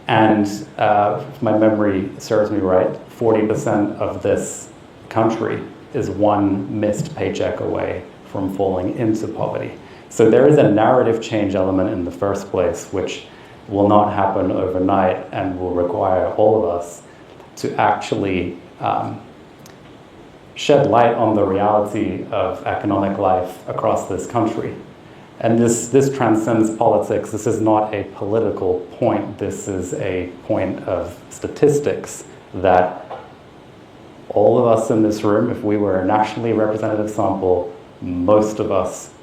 And if my memory serves me right, 40% of this country is one missed paycheck away from falling into poverty. So there is a narrative change element in the first place, which will not happen overnight and will require all of us to actually shed light on the reality of economic life across this country. And this transcends politics. This is not a political point. This is a point of statistics that all of us in this room, if we were a nationally representative sample, most of us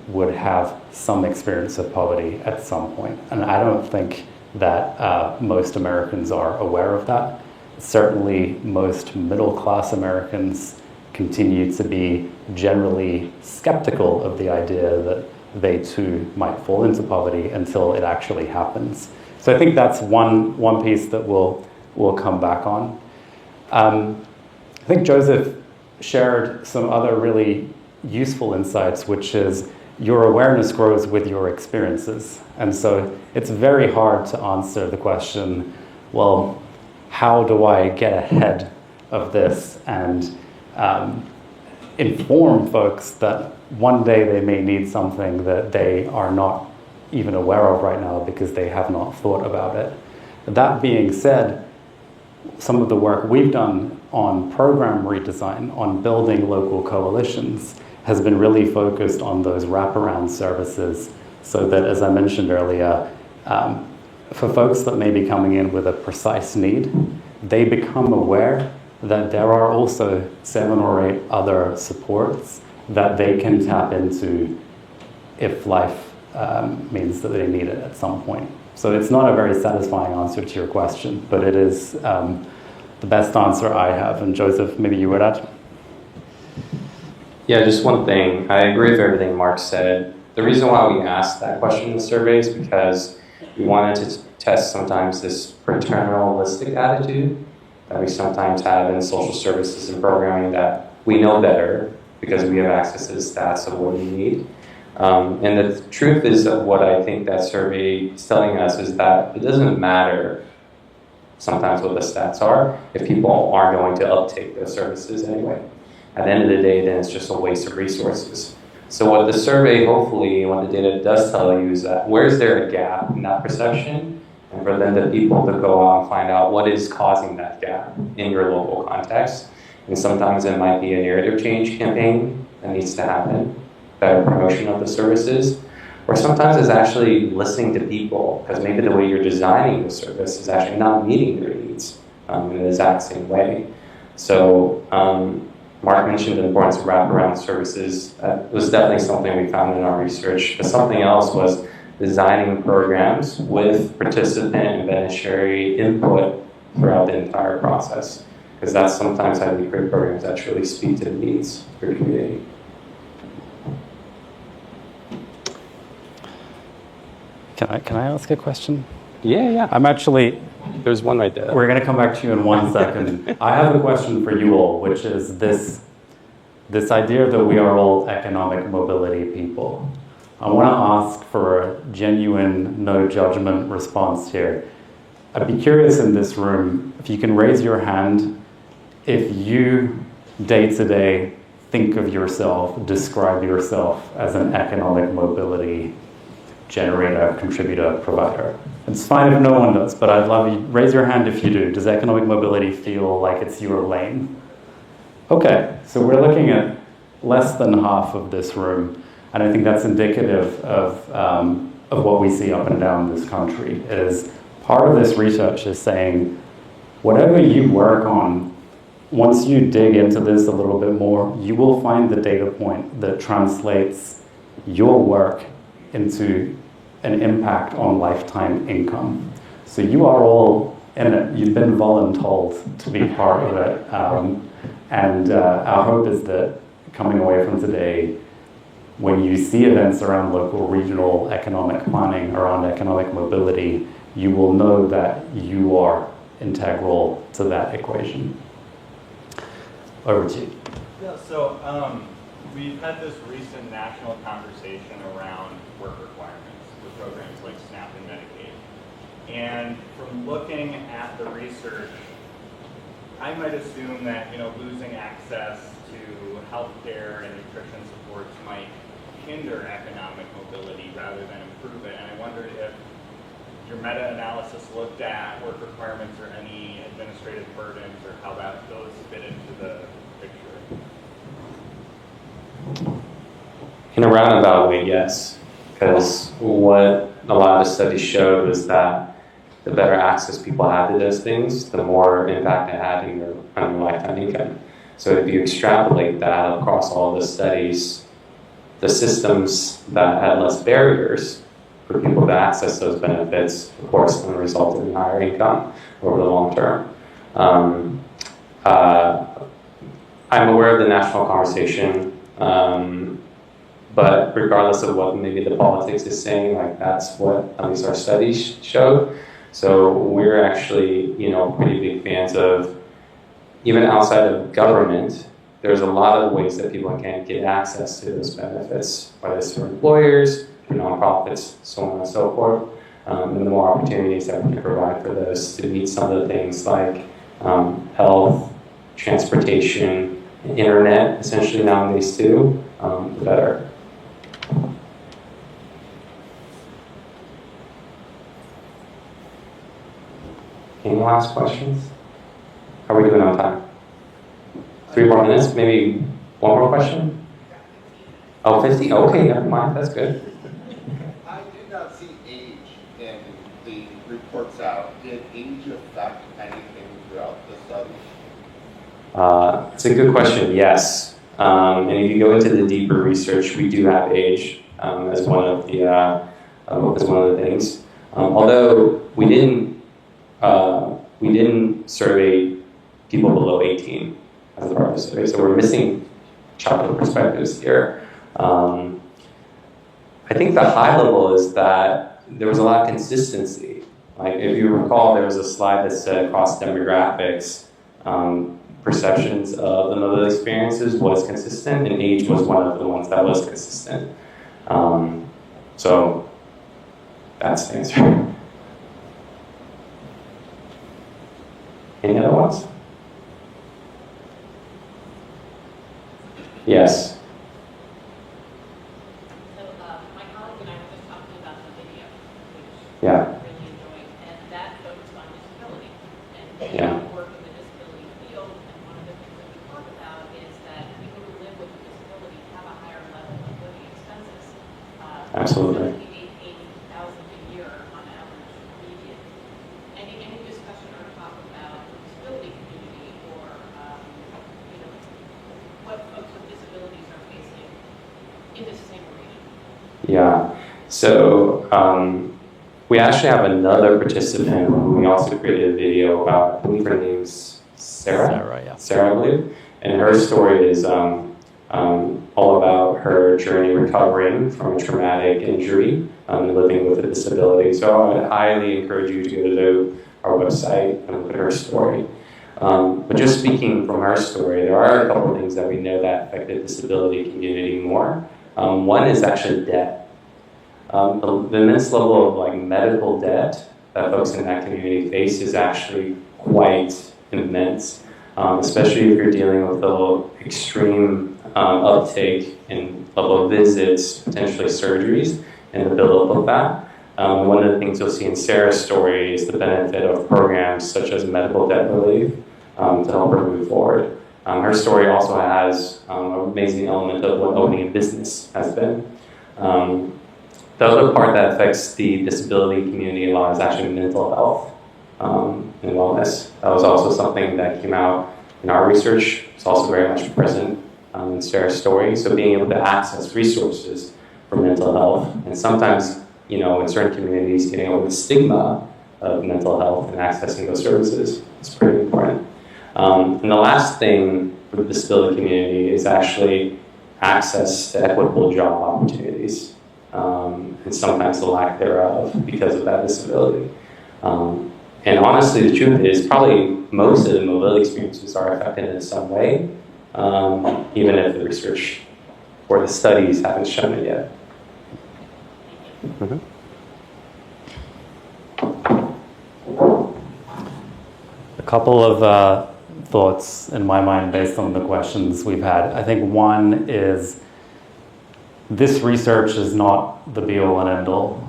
would have some experience of poverty at some point. And I don't think that most Americans are aware of that. Certainly most middle-class Americans continue to be generally skeptical of the idea that they too might fall into poverty until it actually happens. So I think that's one piece that we'll come back on. I think Joseph shared some other really useful insights, which is your awareness grows with your experiences. And so it's very hard to answer the question, well, how do I get ahead of this and inform folks that one day they may need something that they are not even aware of right now because they have not thought about it. That being said, some of the work we've done on program redesign, on building local coalitions, has been really focused on those wraparound services so that, as I mentioned earlier, for folks that may be coming in with a precise need, they become aware that there are also 7 or 8 other supports that they can tap into if life means that they need it at some point. So it's not a very satisfying answer to your question, but it is the best answer I have. And Joseph, maybe you would add? Yeah, just one thing. I agree with everything Mark said. The reason why we asked that question in the survey is because we wanted to test sometimes this paternalistic attitude that we sometimes have in social services and programming, that we know better because we have access to the stats of what we need. And the truth is that what I think that survey is telling us is that it doesn't matter sometimes what the stats are if people aren't going to uptake those services anyway. At the end of the day, then it's just a waste of resources. So what the survey, hopefully, what the data does tell you is that where's there a gap in that perception, and for then the people to go out and find out what is causing that gap in your local context. And sometimes it might be a narrative change campaign that needs to happen, better promotion of the services, or sometimes it's actually listening to people, because maybe the way you're designing the service is actually not meeting their needs in the exact same way. So Mark mentioned the importance of wraparound services. That was definitely something we found in our research. But something else was designing programs with participant and beneficiary input throughout the entire process. Because that's sometimes how we create programs that truly speak to the needs of your community. Can I ask a question? Yeah. I'm actually, There's one right there. we're going to come back to you in 1 second. I have a question for you all, which is this idea that we are all economic mobility people. I want to ask for a genuine, no judgment response here. I'd be curious in this room, if you can raise your hand, if you day to day think of yourself, describe yourself as an economic mobility generator, contributor, provider. It's fine if no one does, but I'd love you, raise your hand if you do. Does economic mobility feel like it's your lane? Okay, so we're looking at less than half of this room, and I think that's indicative of what we see up and down this country. Is part of this research is saying, whatever you work on, once you dig into this a little bit more, you will find the data point that translates your work into an impact on lifetime income. So you are all in it. You've been voluntold to be part of it. And our hope is that coming away from today, when you see events around local, regional economic planning, around economic mobility, you will know that you are integral to that equation. Over to you. Yeah, so we've had this recent national conversation around work requirements for programs like SNAP and Medicaid. And from looking at the research, I might assume that losing access to healthcare and nutrition supports might hinder economic mobility rather than improve it. And I wondered if your meta-analysis looked at work requirements or any administrative burdens or how those fit into the picture. In a roundabout way, yes. Because what a lot of the studies showed was that the better access people had to those things, the more impact it had on your lifetime income. So if you extrapolate that across all the studies, the systems that had less barriers for people to access those benefits, of course, going to result in higher income over the long term. I'm aware of the national conversation, but regardless of what maybe the politics is saying, like that's what at least our studies showed. So we're actually, pretty big fans of, even outside of government, there's a lot of ways that people can get access to those benefits, whether it's through employers, through nonprofits, so on and so forth. And the more opportunities that we can provide for those to meet some of the things like health, transportation, internet, essentially nowadays too, the better. Any last questions? How are we doing on time? 3 more minutes? Maybe one more question? Oh, 50? Okay, never mind. That's good. I did not see age in the reports out. Did age affect anything throughout the study? It's a good question, yes. And if you go into the deeper research, we do have age as one of the things. Although we didn't survey people below 18 as a part of the survey, so we're missing childhood perspectives here. I think the high level is that there was a lot of consistency. Like if you recall, there was a slide that said across demographics, perceptions of the mobility experiences was consistent, and age was one of the ones that was consistent. So that's the answer. Any other ones? Yes. So my colleague and I were just talking about the video, which Yeah. I really enjoyed, and that focused on disability and Yeah. work in the disability field. And one of the things that we talk about is that people who live with a disability have a higher level of living expenses. Absolutely. 80,000 a year on average median. Any discussion or talk about the disability community or what folks with disabilities are facing in this same arena? Yeah. So we actually have another participant who we also created a video about. I believe her name's Sarah. Yeah. Sarah, I believe. And her story is all about her journey recovering from a traumatic injury and living with a disability. So I would highly encourage you to go to our website and look at her story. But just speaking from her story, there are a couple of things that we know that affect the disability community more. One is actually debt. The immense level of medical debt that folks in that community face is actually quite immense, especially if you're dealing with the extreme uptake in level of visits, potentially surgeries, and the buildup of that. One of the things you'll see in Sarah's story is the benefit of programs such as medical debt relief to help her move forward. Her story also has an amazing element of what owning a business has been. The other part that affects the disability community a lot is actually mental health and wellness. That was also something that came out in our research. It's also very much present in Sarah's story. So being able to access resources for mental health, and sometimes, in certain communities, getting over the stigma of mental health and accessing those services is pretty important. And the last thing for the disability community is actually access to equitable job opportunities, and sometimes the lack thereof because of that disability. And honestly, the truth is probably most of the mobility experiences are affected in some way, even if the research or the studies haven't shown it yet. Mm-hmm. A couple of thoughts in my mind based on the questions we've had. I think one is this research is not the be-all and end-all.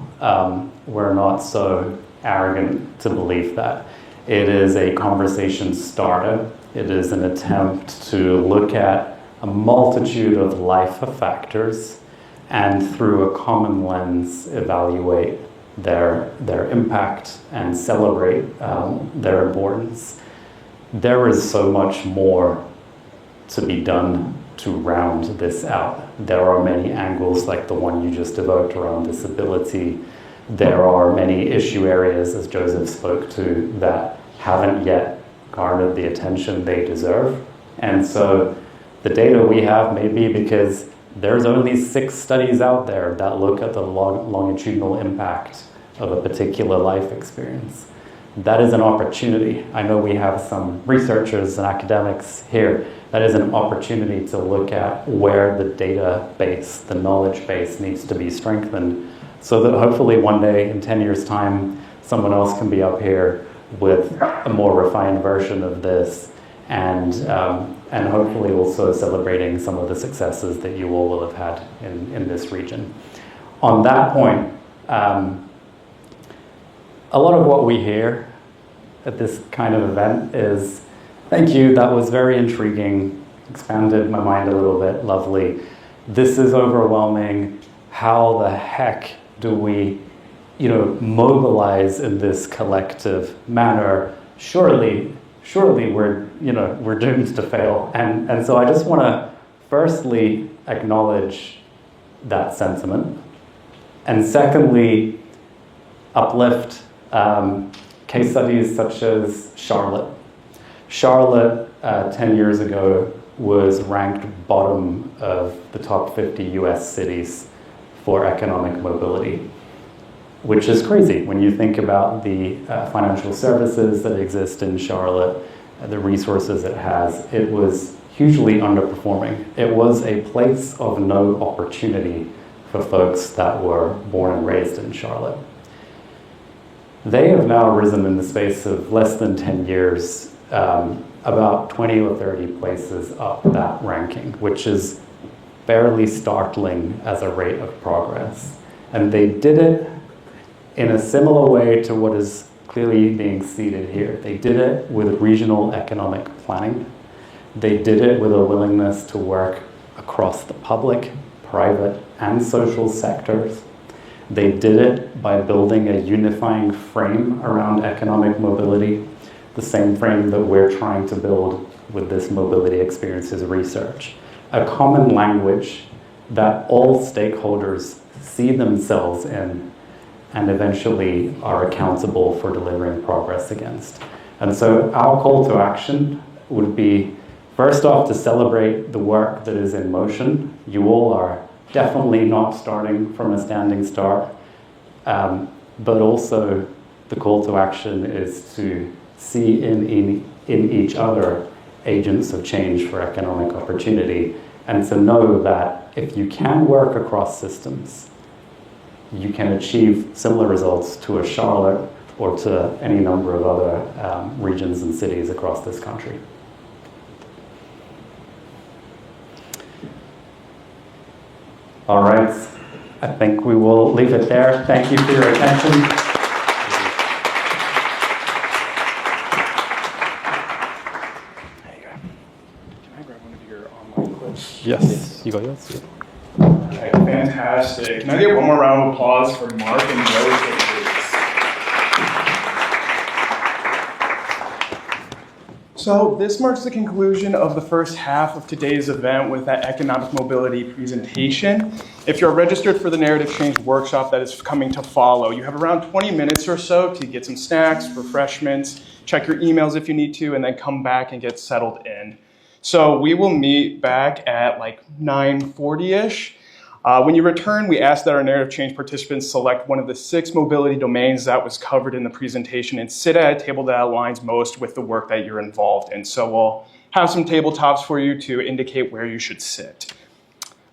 We're not so arrogant to believe that. It is a conversation starter. It is an attempt to look at a multitude of life factors and through a common lens evaluate their impact and celebrate their importance. There is so much more to be done to round this out. There are many angles like the one you just evoked around disability. There are many issue areas, as Joseph spoke to, that haven't yet garnered the attention they deserve. And so the data we have may be because there's only 6 studies out there that look at the longitudinal impact of a particular life experience. That is an opportunity. I know we have some researchers and academics here. That is an opportunity to look at where the database, the knowledge base needs to be strengthened so that hopefully one day in 10 years' time, someone else can be up here with a more refined version of this and hopefully also celebrating some of the successes that you all will have had in this region. On that point, a lot of what we hear at this kind of event is, thank you, that was very intriguing, expanded my mind a little bit, lovely. This is overwhelming. How the heck do we, mobilize in this collective manner? Surely we're doomed to fail. And so I just want to firstly acknowledge that sentiment. And secondly, uplift case studies such as Charlotte. Charlotte, 10 years ago, was ranked bottom of the top 50 US cities for economic mobility, which is crazy when you think about the financial services that exist in Charlotte, the resources it has. It was hugely underperforming. It was a place of no opportunity for folks that were born and raised in Charlotte. They have now risen in the space of less than 10 years, about 20 or 30 places up that ranking, which is fairly startling as a rate of progress. And they did it in a similar way to what is clearly being seeded here. They did it with regional economic planning. They did it with a willingness to work across the public, private, and social sectors. They did it by building a unifying frame around economic mobility, the same frame that we're trying to build with this mobility experiences research. A common language that all stakeholders see themselves in, and eventually are accountable for delivering progress against. And so our call to action would be, first off, to celebrate the work that is in motion. You all are definitely not starting from a standing start, but also the call to action is to see in each other agents of change for economic opportunity, and to know that if you can work across systems, you can achieve similar results to a Charlotte or to any number of other regions and cities across this country. All right, I think we will leave it there. Thank you for your attention. There you go. Can I grab one of your online clips? Yes, you got yours? Okay, fantastic. Can I get one more round of applause for Mark and Joe, please? So this marks the conclusion of the first half of today's event with that economic mobility presentation. If you're registered for the Narrative Change workshop that is coming to follow, you have around 20 minutes or so to get some snacks, refreshments, check your emails if you need to, and then come back and get settled in. So we will meet back at like 9:40-ish. When you return, we ask that our Narrative Change participants select one of the 6 mobility domains that was covered in the presentation and sit at a table that aligns most with the work that you're involved in. So we'll have some tabletops for you to indicate where you should sit.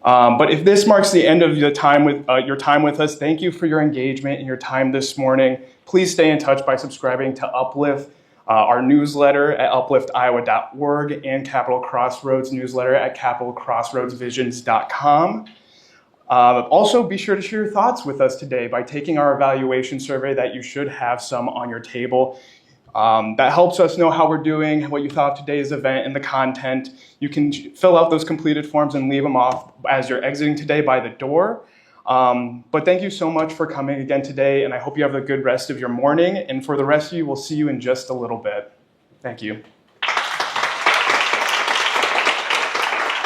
But if this marks the end of your time with us, thank you for your engagement and your time this morning. Please stay in touch by subscribing to UpLift, our newsletter at upliftiowa.org, and Capital Crossroads newsletter at capitalcrossroadsvisions.com. Also, be sure to share your thoughts with us today by taking our evaluation survey that you should have some on your table. That helps us know how we're doing, what you thought of today's event and the content. You can fill out those completed forms and leave them off as you're exiting today by the door. But thank you so much for coming again today, and I hope you have a good rest of your morning. And for the rest of you, we'll see you in just a little bit. Thank you.